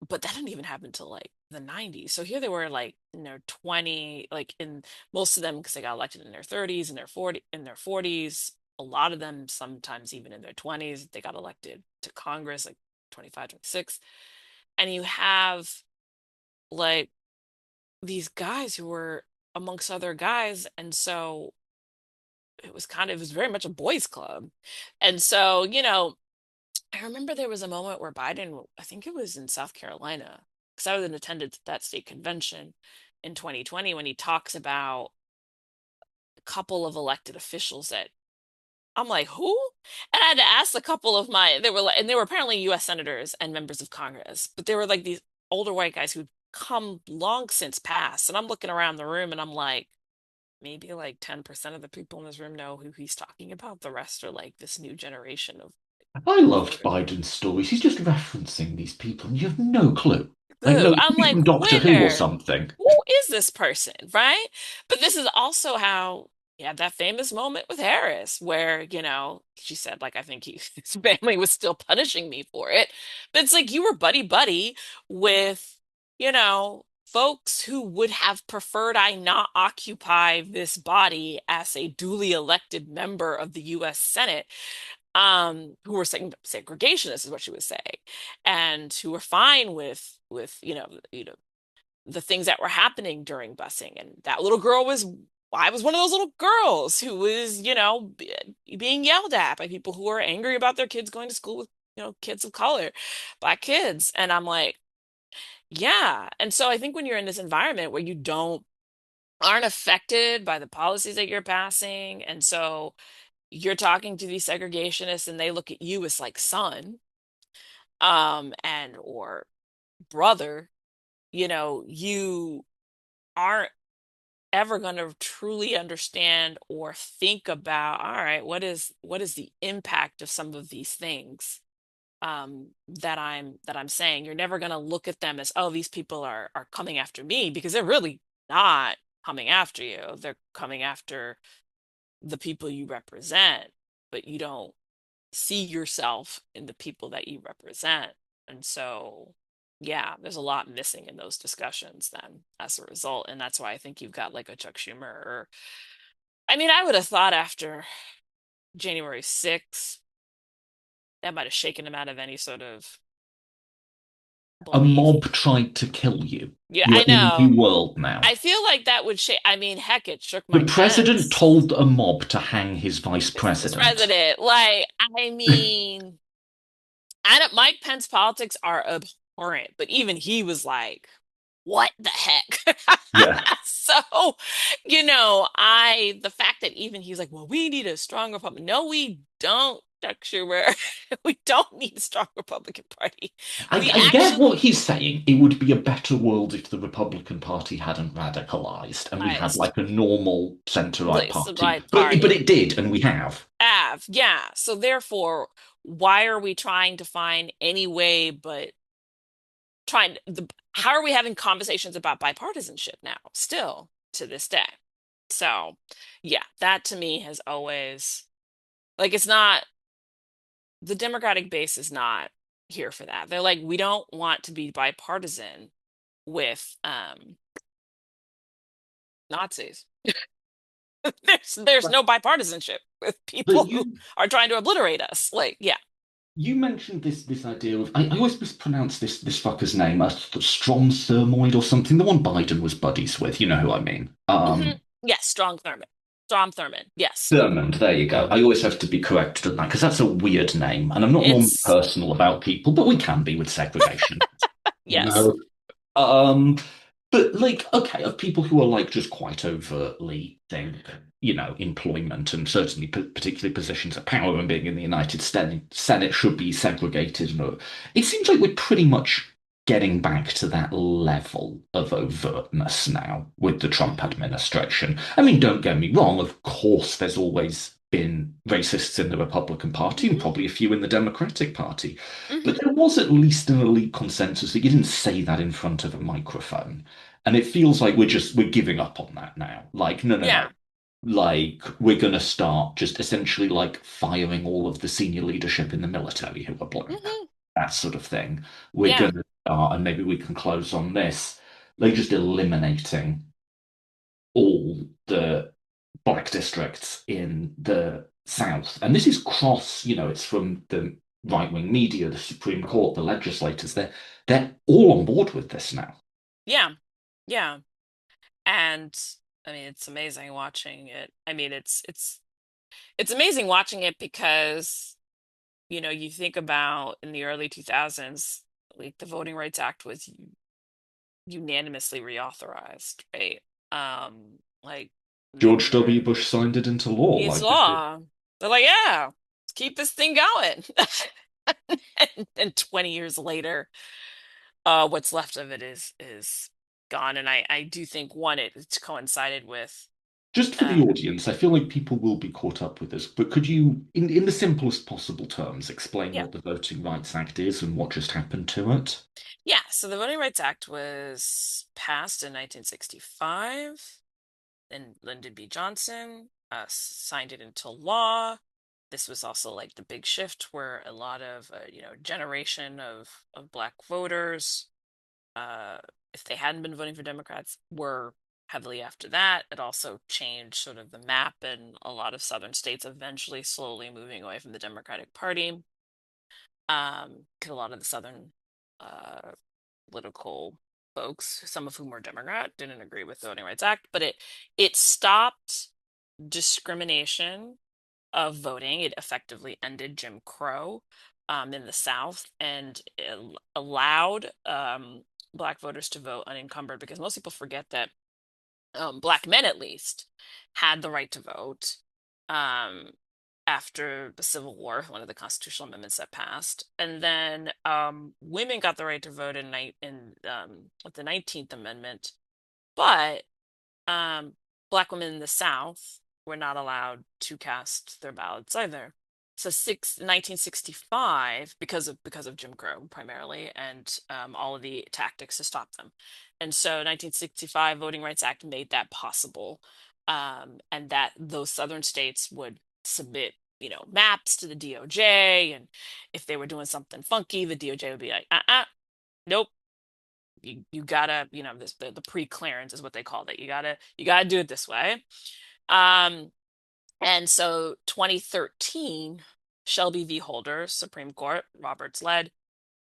[SPEAKER 2] But that didn't even happen till like the 90s. So here they were like in their 20, like in most of them because they got elected in their 30s and their 40 in their 40s. A lot of them sometimes even in their 20s, they got elected to Congress like 25, 26. And you have like these guys who were amongst other guys, and so it was very much a boys' club. And so, I remember there was a moment where Biden, I think it was in South Carolina, because I was in attendance at that state convention in 2020 when he talks about a couple of elected officials that I'm like, who? And I had to ask a couple of they were like, and they were apparently US senators and members of Congress, but they were like these older white guys who'd come long since passed. And I'm looking around the room and I'm like, maybe like 10% of the people in this room know who he's talking about. The rest are like this new generation of
[SPEAKER 1] I loved
[SPEAKER 2] voters.
[SPEAKER 1] Biden's stories. He's just referencing these people, and you have no clue. Like,
[SPEAKER 2] Boo.
[SPEAKER 1] no,
[SPEAKER 2] I'm
[SPEAKER 1] maybe
[SPEAKER 2] like,
[SPEAKER 1] from Doctor Who or
[SPEAKER 2] where?
[SPEAKER 1] something.
[SPEAKER 2] Who is this person, right? But this is also how you had that famous moment with Harris, where, she said, like, I think his family was still punishing me for it. But it's like you were buddy buddy with, folks who would have preferred I not occupy this body as a duly elected member of the US Senate, who were saying segregationists is what she was saying, and who were fine with the things that were happening during busing. And that little girl was, I was one of those little girls who was, being yelled at by people who were angry about their kids going to school with, kids of color, black kids. And I'm like, yeah. And so I think when you're in this environment where you don't aren't affected by the policies that you're passing, and so you're talking to these segregationists and they look at you as like son, and or brother, you aren't ever going to truly understand or think about, all right, what is the impact of some of these things, that I'm saying. You're never going to look at them as, oh, these people are coming after me, because they're really not coming after you. They're coming after the people you represent, but you don't see yourself in the people that you represent. And so, yeah, there's a lot missing in those discussions then as a result. And that's why I think you've got like a Chuck Schumer or, I mean, I would have thought after January 6th, that might have shaken him out of any sort of
[SPEAKER 1] A
[SPEAKER 2] belief.
[SPEAKER 1] mob tried to kill you.
[SPEAKER 2] Yeah,
[SPEAKER 1] You are
[SPEAKER 2] I
[SPEAKER 1] in a new
[SPEAKER 2] know.
[SPEAKER 1] world now.
[SPEAKER 2] I feel like that would shake. I mean, heck, it shook
[SPEAKER 1] The
[SPEAKER 2] Mike
[SPEAKER 1] president
[SPEAKER 2] Pence.
[SPEAKER 1] told a mob to hang his vice
[SPEAKER 2] This
[SPEAKER 1] president.
[SPEAKER 2] president, like, I mean, I don't, Mike Pence politics are abhorrent, but even he was like, what the heck?
[SPEAKER 1] Yeah.
[SPEAKER 2] So, the fact that even he's like, well, we need a strong Republican. No, we don't, Chuck Schumer. We don't need a strong Republican Party. We
[SPEAKER 1] I get
[SPEAKER 2] actually,
[SPEAKER 1] what he's saying. It would be a better world if the Republican Party hadn't radicalized and we had like a normal center-right
[SPEAKER 2] it's the
[SPEAKER 1] party.
[SPEAKER 2] right
[SPEAKER 1] But
[SPEAKER 2] party.
[SPEAKER 1] it did, and we have.
[SPEAKER 2] Have, yeah. So therefore, why are we trying to find any way but how are we having conversations about bipartisanship now, still to this day? So, yeah, that to me has always like it's not the Democratic base is not here for that. They're like, we don't want to be bipartisan with Nazis. There's
[SPEAKER 1] Right.
[SPEAKER 2] no bipartisanship with
[SPEAKER 1] But
[SPEAKER 2] people who are trying to obliterate us. Like, yeah.
[SPEAKER 1] you mentioned this idea of I always mispronounce this fucker's name, Strom Thermoid or something, the one Biden was buddies with. You know who I mean?
[SPEAKER 2] Yes, Strong Thurmond. Strom Thurmond. Yes.
[SPEAKER 1] Thurmond, there you go. I always have to be corrected on that because that's a weird name, and I'm not normally
[SPEAKER 2] It's
[SPEAKER 1] personal about people, but we can be with segregation. You
[SPEAKER 2] yes.
[SPEAKER 1] know. Um, but like, okay, of people who are like just quite overtly think, employment and certainly particularly positions of power and being in the United Senate should be segregated. And it seems like we're pretty much getting back to that level of overtness now with the Trump administration. I mean, don't get me wrong, of course, there's always been racists in the Republican Party and
[SPEAKER 2] Hmm.
[SPEAKER 1] probably a few in the Democratic Party. But
[SPEAKER 2] Hmm.
[SPEAKER 1] there was at least an elite consensus that you didn't say that in front of a microphone. And it feels like we're giving up on that now. Like, no, no, no.
[SPEAKER 2] Yeah.
[SPEAKER 1] Like, we're gonna start just essentially like firing all of the senior leadership in the military who are black.
[SPEAKER 2] Hmm.
[SPEAKER 1] That sort of thing. We're
[SPEAKER 2] Yeah.
[SPEAKER 1] gonna start, and maybe we can close on this, like just eliminating all the black districts in the South. And this is cross, it's from the right-wing media, the Supreme Court, the legislators. They're all on board with this now.
[SPEAKER 2] Yeah. Yeah. And I mean, it's amazing watching it. I mean, it's amazing watching it because, you think about in the early 2000s, like the Voting Rights Act was unanimously reauthorized, right? Like they
[SPEAKER 1] George W.
[SPEAKER 2] were
[SPEAKER 1] Bush signed it into law.
[SPEAKER 2] it's
[SPEAKER 1] Like this is
[SPEAKER 2] law. They're like, yeah, let's keep this thing going. And 20 years later, what's left of it is gone. And I do think one, it's coincided with
[SPEAKER 1] just for the
[SPEAKER 2] um
[SPEAKER 1] audience. I feel like people will be caught up with this, but could you, in the simplest possible terms, explain
[SPEAKER 2] yeah.
[SPEAKER 1] what the Voting Rights Act is and what just happened to it?
[SPEAKER 2] Yeah, so the Voting Rights Act was passed in 1965, and Lyndon B. Johnson signed it into law. This was also like the big shift where a lot of generation of black voters, uh, if they hadn't been voting for Democrats, were heavily after that. It also changed sort of the map in a lot of southern states, eventually slowly moving away from the Democratic Party. 'Cause a lot of the southern uh, political folks, some of whom were Democrat, didn't agree with the Voting Rights Act, but it stopped discrimination of voting. It effectively ended Jim Crow in the South and it allowed Black voters to vote unencumbered because most people forget that Black men, at least, had the right to vote um, after the Civil War, one of the constitutional amendments that passed. And then women got the right to vote with the 19th Amendment, but um, Black women in the South were not allowed to cast their ballots either. So 1965, because of Jim Crow primarily, and all of the tactics to stop them. And so 1965 Voting Rights Act made that possible, and that those southern states would submit, maps to the DOJ, and if they were doing something funky, the DOJ would be like, nope, you gotta, this the pre-clearance is what they called it. You gotta do it this way. Um, and so 2013, Shelby v. Holder, Supreme Court, Roberts led.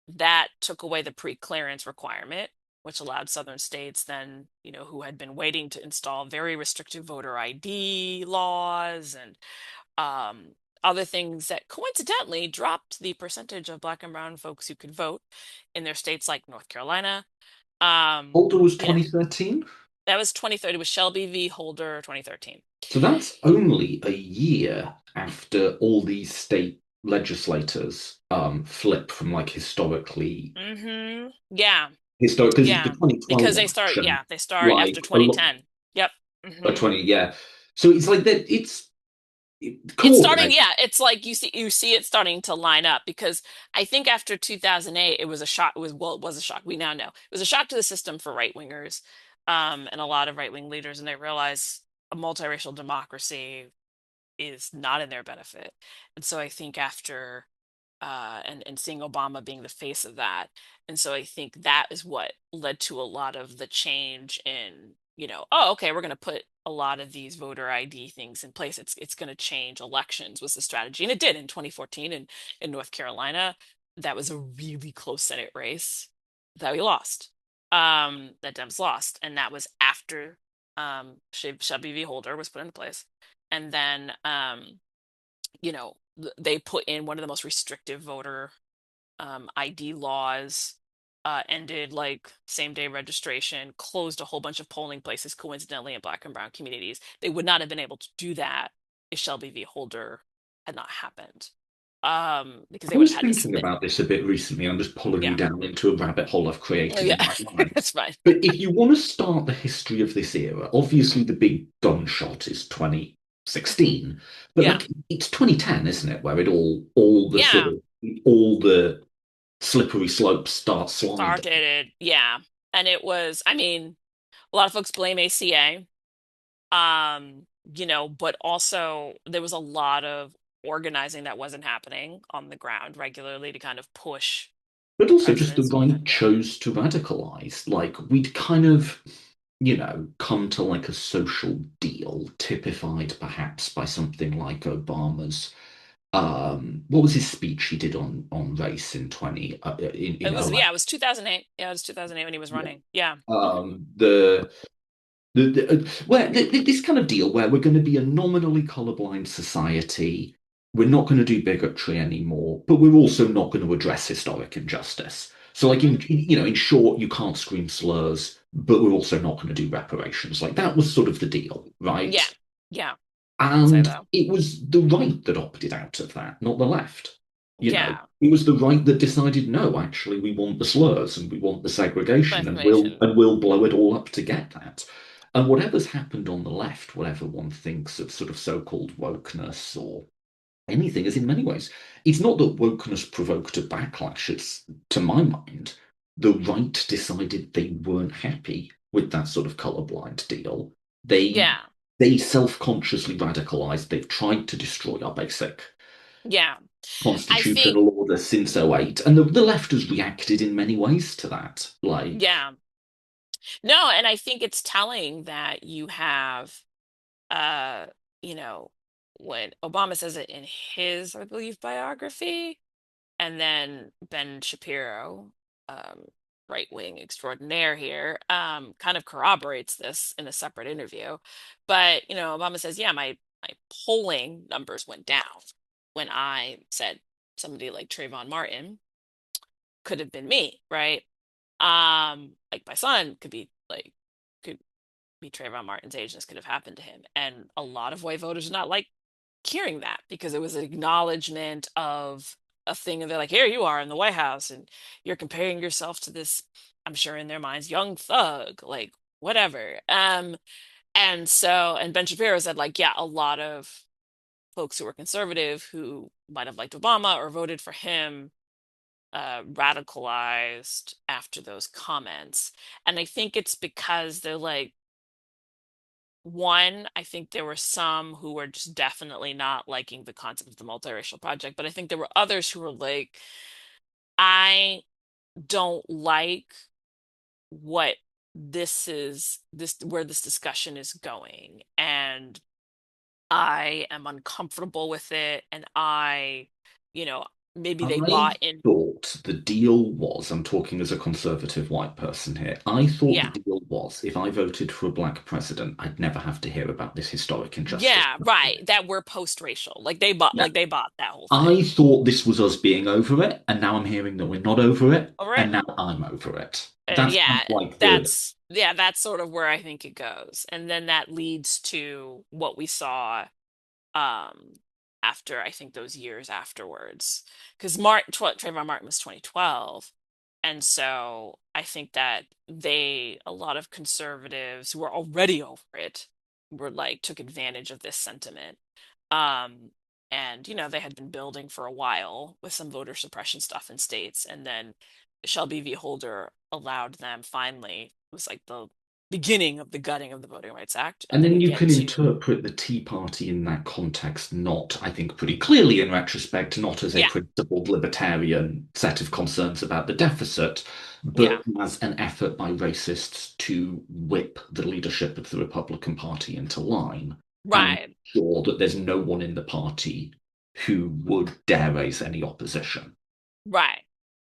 [SPEAKER 2] that took away the pre-clearance requirement, which allowed Southern states then, who had been waiting to install very restrictive voter ID laws and um, other things that coincidentally dropped the percentage of Black and brown folks who could vote in their states like North Carolina. Um,
[SPEAKER 1] Older was
[SPEAKER 2] you know,
[SPEAKER 1] 2013.
[SPEAKER 2] that was 2030 with Shelby v. Holder 2013.
[SPEAKER 1] So that's only a year after all these state legislators flip from like
[SPEAKER 2] Yeah,
[SPEAKER 1] historic, because the
[SPEAKER 2] yeah.
[SPEAKER 1] 2012
[SPEAKER 2] Because
[SPEAKER 1] election,
[SPEAKER 2] they start
[SPEAKER 1] like
[SPEAKER 2] after
[SPEAKER 1] a lot,
[SPEAKER 2] 2010. Yep.
[SPEAKER 1] a 20, yeah. So it's like that,
[SPEAKER 2] It's
[SPEAKER 1] coordinate.
[SPEAKER 2] starting, yeah, it's like you see it starting to line up because I think after 2008 it was a shock. It was a shock. We now know. It was a shock to the system for right-wingers and a lot of right-wing leaders, and they realize a multiracial democracy is not in their benefit. And so I think after and seeing Obama being the face of that. And so I think that is what led to a lot of the change in, oh, okay, we're going to put a lot of these voter ID things in place. It's going to change elections was the strategy. And it did in 2014 in North Carolina. That was a really close Senate race that we lost. That Dems lost. And that was after Shelby v. Holder was put into place. And then they put in one of the most restrictive voter ID laws, ended like same day registration, closed a whole bunch of polling places, coincidentally in Black and brown communities. They would not have been able to do that if Shelby v. Holder had not happened, because
[SPEAKER 1] I
[SPEAKER 2] they would
[SPEAKER 1] was
[SPEAKER 2] have had to
[SPEAKER 1] thinking
[SPEAKER 2] submit.
[SPEAKER 1] about this a bit recently. I'm just pulling you
[SPEAKER 2] Yeah.
[SPEAKER 1] down into a rabbit hole I've
[SPEAKER 2] Oh,
[SPEAKER 1] created
[SPEAKER 2] yeah.
[SPEAKER 1] in my mind.
[SPEAKER 2] It's fine.
[SPEAKER 1] But if you want to start the history of this era, obviously the big gunshot is 2016, but
[SPEAKER 2] Yeah.
[SPEAKER 1] like it's 2010, isn't it, where all the sort
[SPEAKER 2] Yeah.
[SPEAKER 1] of all the slippery slopes start sliding.
[SPEAKER 2] Started. Yeah. And it was, I mean, a lot of folks blame ACA. But also there was a lot of organizing that wasn't happening on the ground regularly to kind of push
[SPEAKER 1] But
[SPEAKER 2] the
[SPEAKER 1] also just the
[SPEAKER 2] president's
[SPEAKER 1] right
[SPEAKER 2] agenda.
[SPEAKER 1] chose to radicalize. Like we'd kind of, come to like a social deal, typified perhaps by something like Obama's what was his speech he did on race in 20 in
[SPEAKER 2] It was,
[SPEAKER 1] 08.
[SPEAKER 2] yeah, it was 2008. Yeah, it was 2008 when he was
[SPEAKER 1] Yeah.
[SPEAKER 2] running. Yeah.
[SPEAKER 1] The where this kind of deal where we're going to be a nominally colorblind society, we're not going to do bigotry anymore, but we're also not going to address historic injustice. So, like
[SPEAKER 2] Hmm.
[SPEAKER 1] in short, you can't scream slurs, but we're also not going to do reparations. Like that was sort of the deal, right?
[SPEAKER 2] Yeah. Yeah. I would say
[SPEAKER 1] And
[SPEAKER 2] though.
[SPEAKER 1] it was the right that opted out of that, not the left.
[SPEAKER 2] Yeah.
[SPEAKER 1] It was the right that decided, no, actually, we want the slurs and we want the segregation, and
[SPEAKER 2] Transformation.
[SPEAKER 1] we'll blow it all up to get that. And whatever's happened on the left, whatever one thinks of sort of so-called wokeness or anything, is in many ways, it's not that wokeness provoked a backlash. It's, to my mind, the right decided they weren't happy with that sort of colorblind deal. They
[SPEAKER 2] Yeah.
[SPEAKER 1] they self-consciously radicalized. They've tried to destroy our basic
[SPEAKER 2] Yeah. I think,
[SPEAKER 1] constitutional order since '08, and the left has reacted in many ways to that. Like,
[SPEAKER 2] yeah. No, and I think it's telling that you have, uh, you know, when Obama says it in his, I believe, biography. And then Ben Shapiro, um, right wing extraordinaire here, kind of corroborates this in a separate interview. But, Obama says, yeah, my polling numbers went down when I said somebody like Trayvon Martin could have been me, right? Like my son could be Trayvon Martin's age, and this could have happened to him. And a lot of white voters are not like hearing that because it was an acknowledgement of a thing, and they're like, here you are in the White House and you're comparing yourself to this, I'm sure in their minds, young thug, like whatever. And Ben Shapiro said, like, yeah, a lot of folks who were conservative who might have liked Obama or voted for him radicalized after those comments. And I think it's because they're like, one, I think there were some who were just definitely not liking the concept of the multiracial project, but I think there were others who were like, I don't like what where this discussion is going, and I am uncomfortable with it, and you know, maybe they
[SPEAKER 1] I
[SPEAKER 2] bought in.
[SPEAKER 1] thought the deal was, I'm talking as a conservative white person here, I thought the
[SPEAKER 2] Yeah.
[SPEAKER 1] deal was if I voted for a black president, I'd never have to hear about this historic injustice.
[SPEAKER 2] Yeah, right. That we're post-racial.
[SPEAKER 1] Yeah,
[SPEAKER 2] Like they bought that whole
[SPEAKER 1] I
[SPEAKER 2] thing.
[SPEAKER 1] thought this was us being over it, and now I'm hearing that we're not over it,
[SPEAKER 2] All right.
[SPEAKER 1] and now I'm over it.
[SPEAKER 2] And
[SPEAKER 1] That's kind
[SPEAKER 2] yeah,
[SPEAKER 1] of like the
[SPEAKER 2] that's sort of where I think it goes. And then that leads to what we saw um after I think those years afterwards. Because Trayvon Martin was 2012. And so I think that a lot of conservatives who were already over it were like took advantage of this sentiment. Um, and they had been building for a while with some voter suppression stuff in states, and then Shelby v. Holder allowed them finally. It was like the beginning of the gutting of the Voting Rights Act, and
[SPEAKER 1] And
[SPEAKER 2] then
[SPEAKER 1] then
[SPEAKER 2] you
[SPEAKER 1] you
[SPEAKER 2] get
[SPEAKER 1] can
[SPEAKER 2] to
[SPEAKER 1] interpret the Tea Party in that context, not, I think, pretty clearly in retrospect, not as a
[SPEAKER 2] yeah,
[SPEAKER 1] principled libertarian set of concerns about the deficit,
[SPEAKER 2] yeah,
[SPEAKER 1] but as an effort by racists to whip the leadership of the Republican Party into line and
[SPEAKER 2] right,
[SPEAKER 1] ensure that there's no one in the party who would dare raise any opposition.
[SPEAKER 2] right,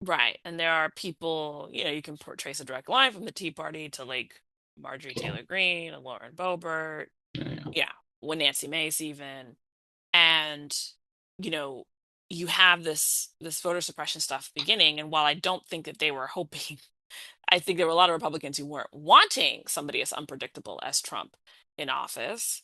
[SPEAKER 2] right. And there are people, you can trace a direct line from the Tea Party to like Marjorie
[SPEAKER 1] So,
[SPEAKER 2] Taylor Greene and Lauren Boebert,
[SPEAKER 1] yeah, yeah.
[SPEAKER 2] yeah, when Nancy Mace even. And you know you have this voter suppression stuff beginning, and while I don't think that they were hoping, I think there were a lot of Republicans who weren't wanting somebody as unpredictable as Trump in office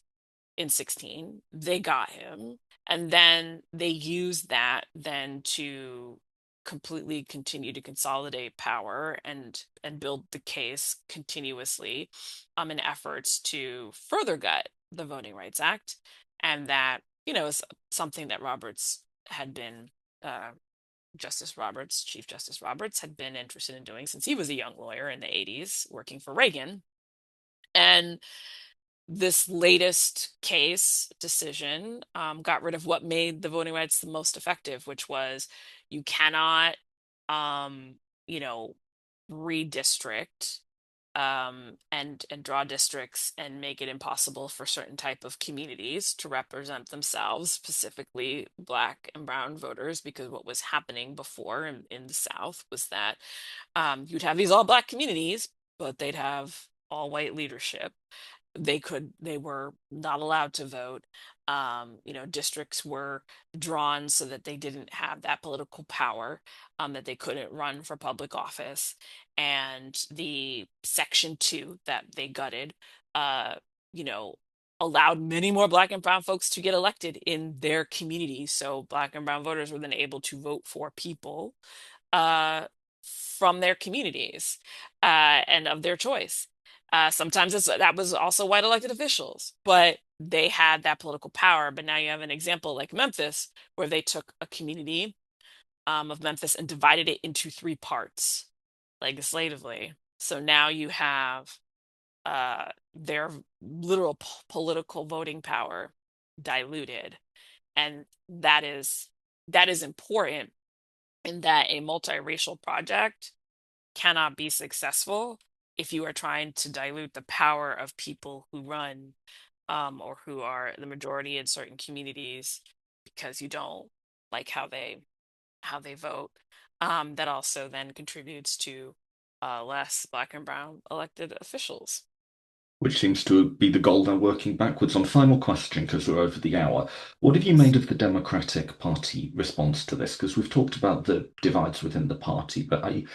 [SPEAKER 2] in 16. They got him, and then they used that then to completely continue to consolidate power and build the case continuously in efforts to further gut the Voting Rights Act. And that is something that Roberts had been uh, Chief Justice Roberts had been interested in doing since he was a young lawyer in the 80s working for Reagan. And this latest case decision got rid of what made the voting rights the most effective, which was you cannot, um, you know, redistrict and draw districts and make it impossible for certain type of communities to represent themselves, specifically Black and Brown voters, because what was happening before in the South was that you'd have these all Black communities, but they'd have all white leadership. They were not allowed to vote. Districts were drawn so that they didn't have that political power, that they couldn't run for public office. And the Section 2 that they gutted, uh, you know, allowed many more Black and Brown folks to get elected in their communities. So Black and Brown voters were then able to vote for people uh, from their communities and of their choice. Sometimes that was also white elected officials, but they had that political power. But now you have an example like Memphis, where they took a community of Memphis and divided it into three parts legislatively. So now you have their literal political voting power diluted, and that is important in that a multiracial project cannot be successful if you are trying to dilute the power of people who run or who are the majority in certain communities because you don't like how they vote. That also then contributes to less Black and Brown elected officials.
[SPEAKER 1] Which seems to be the goal they're working backwards on. Final question, because we're over the hour. What have you made of the Democratic Party response to this? Because we've talked about the divides within the party, but I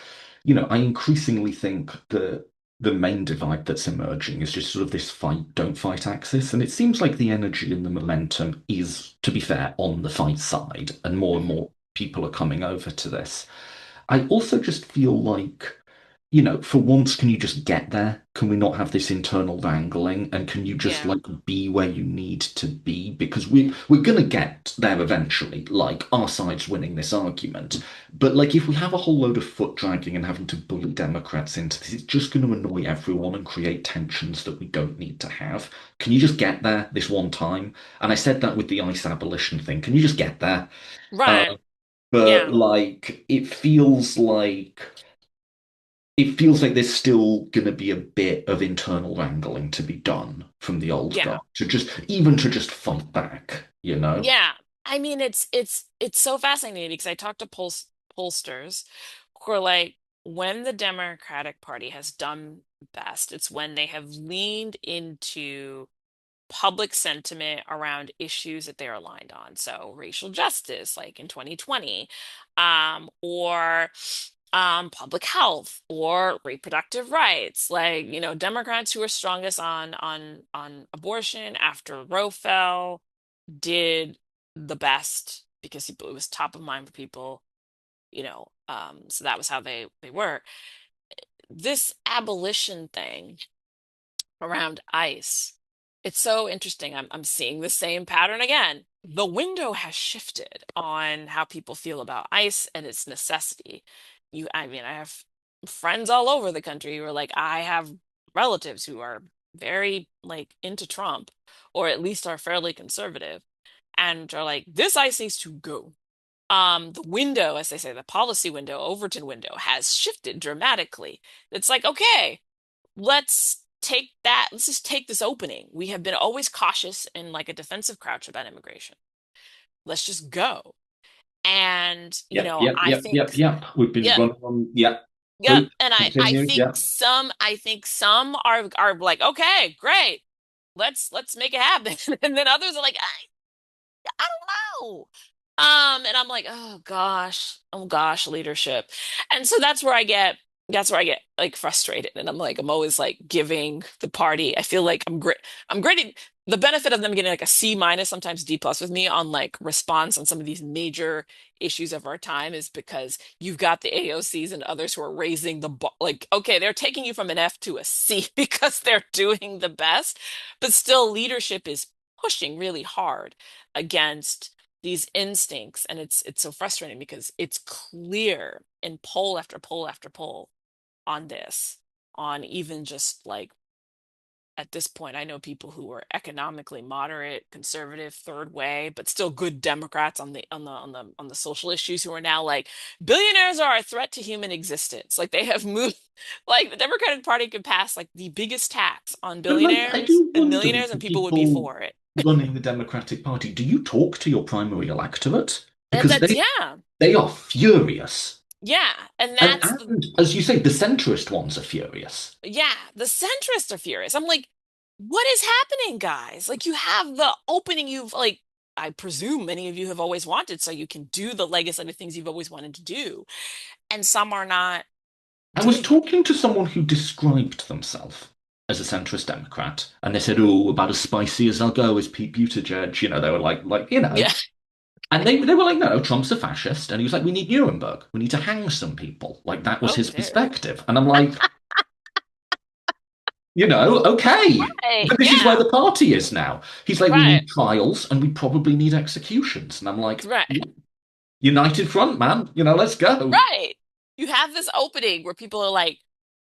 [SPEAKER 1] increasingly think the main divide that's emerging is just sort of this fight, don't fight axis. And it seems like the energy and the momentum is, to be fair, on the fight side, and
[SPEAKER 2] Hmm.
[SPEAKER 1] more people are coming over to this. I also just feel like for once, can you just get there? Can we not have this internal wrangling? And can you just
[SPEAKER 2] Yeah,
[SPEAKER 1] like be where you need to be? Because we're gonna get there eventually. Like our side's winning this argument, but like if we have a whole load of foot dragging and having to bully Democrats into this, it's just going to annoy everyone and create tensions that we don't need to have. Can you just get there this one time? And I said that with the ICE abolition thing. Can you just get there? Uh,
[SPEAKER 2] right.
[SPEAKER 1] but
[SPEAKER 2] Yeah,
[SPEAKER 1] like it feels like there's still going to be a bit of internal wrangling to be done from the old
[SPEAKER 2] yeah.
[SPEAKER 1] guard to just fight back.
[SPEAKER 2] Yeah, I mean it's so fascinating because I talked to pollsters who are like, when the Democratic Party has done best, it's when they have leaned into public sentiment around issues that they're aligned on. So racial justice, like in 2020, or public health or reproductive rights. Like, Democrats who are strongest on abortion after Roe fell did the best because it was top of mind for people, so that was how they were. This abolition thing around ICE. It's so interesting. I'm seeing the same pattern again. The window has shifted on how people feel about ICE and its necessity. I mean, I have friends all over the country who are like, I have relatives who are very like into Trump, or at least are fairly conservative, and are like, this ICE needs to go. The window, as they say, the policy window, Overton window, has shifted dramatically. It's like, okay, let's just take this opening. We have been always cautious and like a defensive crouch about immigration. Let's just go. And,
[SPEAKER 1] Yep, yep,
[SPEAKER 2] I
[SPEAKER 1] yep,
[SPEAKER 2] think,
[SPEAKER 1] yep, yep. We've been
[SPEAKER 2] yeah,
[SPEAKER 1] running on. Yep.
[SPEAKER 2] yeah.
[SPEAKER 1] Please
[SPEAKER 2] And I
[SPEAKER 1] continue.
[SPEAKER 2] think
[SPEAKER 1] Yep.
[SPEAKER 2] some are like, okay, great. Let's make it happen. And then others are like, I don't know. And I'm like, oh gosh, leadership. And so that's where I get like frustrated. And I'm always like giving the party. I feel like I'm grading the benefit of them getting like a C minus, sometimes D plus with me on like response on some of these major issues of our time is because you've got the AOCs and others who are raising the bar. Like, okay, they're taking you from an F to a C because they're doing the best, but still leadership is pushing really hard against these instincts, and it's so frustrating because it's clear in poll after poll after poll on this, on even just like at this point I know people who are economically moderate, conservative, third way, but still good Democrats on the social issues who are now like billionaires are a threat to human existence. Like they have moved like the Democratic Party could pass like the biggest tax on
[SPEAKER 1] But like, I
[SPEAKER 2] billionaires
[SPEAKER 1] do
[SPEAKER 2] and
[SPEAKER 1] wonder
[SPEAKER 2] millionaires
[SPEAKER 1] with the
[SPEAKER 2] and people would be
[SPEAKER 1] people
[SPEAKER 2] for it.
[SPEAKER 1] running the Democratic Party, do you talk to your primary electorate?
[SPEAKER 2] And
[SPEAKER 1] Because
[SPEAKER 2] that's yeah.
[SPEAKER 1] they are furious.
[SPEAKER 2] Yeah, and
[SPEAKER 1] And,
[SPEAKER 2] that's the
[SPEAKER 1] and as you say, the centrist ones are furious.
[SPEAKER 2] yeah, the centrists are furious. I'm like, what is happening, guys? Like you have the opening you've like I presume many of you have always wanted so you can do the legislative things you've always wanted to do, and some are not
[SPEAKER 1] I was
[SPEAKER 2] doing it.
[SPEAKER 1] talking to someone who described themselves as a centrist Democrat, and they said, "Oh, about as spicy as I'll go as Pete Buttigieg." They were
[SPEAKER 2] Yeah.
[SPEAKER 1] and they were like, "No, Trump's a fascist," and he was like, "We need Nuremberg. We need to hang some people." Like that was
[SPEAKER 2] Oh
[SPEAKER 1] his
[SPEAKER 2] dear.
[SPEAKER 1] perspective, and I'm like, okay,
[SPEAKER 2] Right.
[SPEAKER 1] but this is where
[SPEAKER 2] Yeah.
[SPEAKER 1] the party is now. He's like, "We
[SPEAKER 2] Right.
[SPEAKER 1] need trials, and we probably need executions," and I'm like,
[SPEAKER 2] Right.
[SPEAKER 1] "United Front, man. Let's go."
[SPEAKER 2] Right. You have this opening where people are like,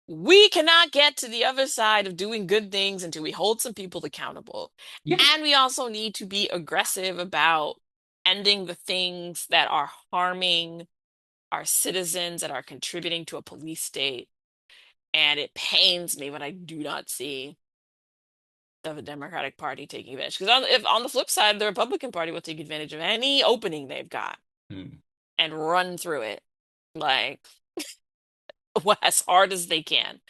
[SPEAKER 2] we cannot get to the other side of doing good things until we hold some people accountable.
[SPEAKER 1] Yeah.
[SPEAKER 2] And we also need to be aggressive about ending the things that are harming our citizens, that are contributing to a police state. And it pains me when I do not see the Democratic Party taking advantage. Because if on the flip side, the Republican Party will take advantage of any opening they've got
[SPEAKER 1] Hmm.
[SPEAKER 2] and run through it like as hard as they can,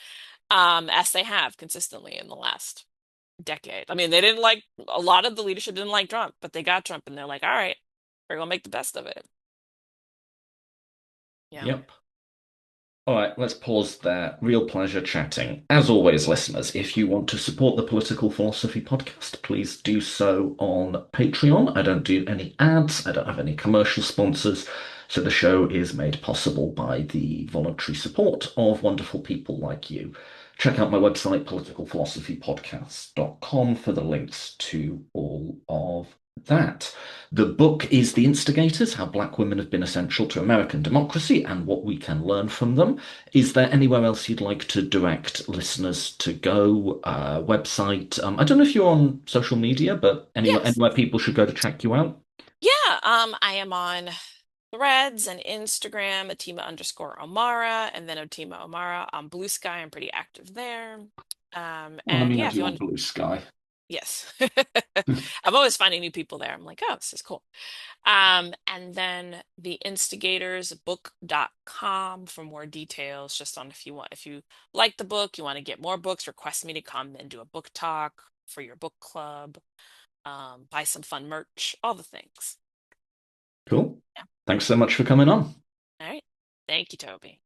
[SPEAKER 2] as they have consistently in the last decade. I mean, they didn't like a lot of the leadership didn't like Trump, but they got Trump and they're like, all right, we're gonna make the best of it. Yeah.
[SPEAKER 1] Yep. All right, let's pause there. Real pleasure chatting. As always, listeners, if you want to support the Political Philosophy podcast, please do so on Patreon. I don't do any ads, I don't have any commercial sponsors, so the show is made possible by the voluntary support of wonderful people like you. Check out my website, politicalphilosophypodcast.com, for the links to all of that. The book is The Instigators: How Black Women Have Been Essential to American Democracy and What We Can Learn from Them. Is there anywhere else you'd like to direct listeners to go? Website? I don't know if you're on social media, but
[SPEAKER 2] Yes.
[SPEAKER 1] anywhere people should go to check you out.
[SPEAKER 2] Yeah. I am on Threads and Instagram, Atima underscore Omara, and then Atima Omara on Blue Sky. I'm pretty active there.
[SPEAKER 1] Well, I
[SPEAKER 2] And
[SPEAKER 1] mean, I
[SPEAKER 2] yeah, if
[SPEAKER 1] do
[SPEAKER 2] you
[SPEAKER 1] on
[SPEAKER 2] want
[SPEAKER 1] Blue Sky.
[SPEAKER 2] Yes. I'm always finding new people there. I'm like, oh, this is cool. And then the instigator'sbook.com for more details, just on if you like the book, you want to get more books, request me to come and do a book talk for your book club, buy some fun merch, all the things.
[SPEAKER 1] Cool.
[SPEAKER 2] Yeah.
[SPEAKER 1] Thanks so much for coming on.
[SPEAKER 2] All right. Thank you, Toby.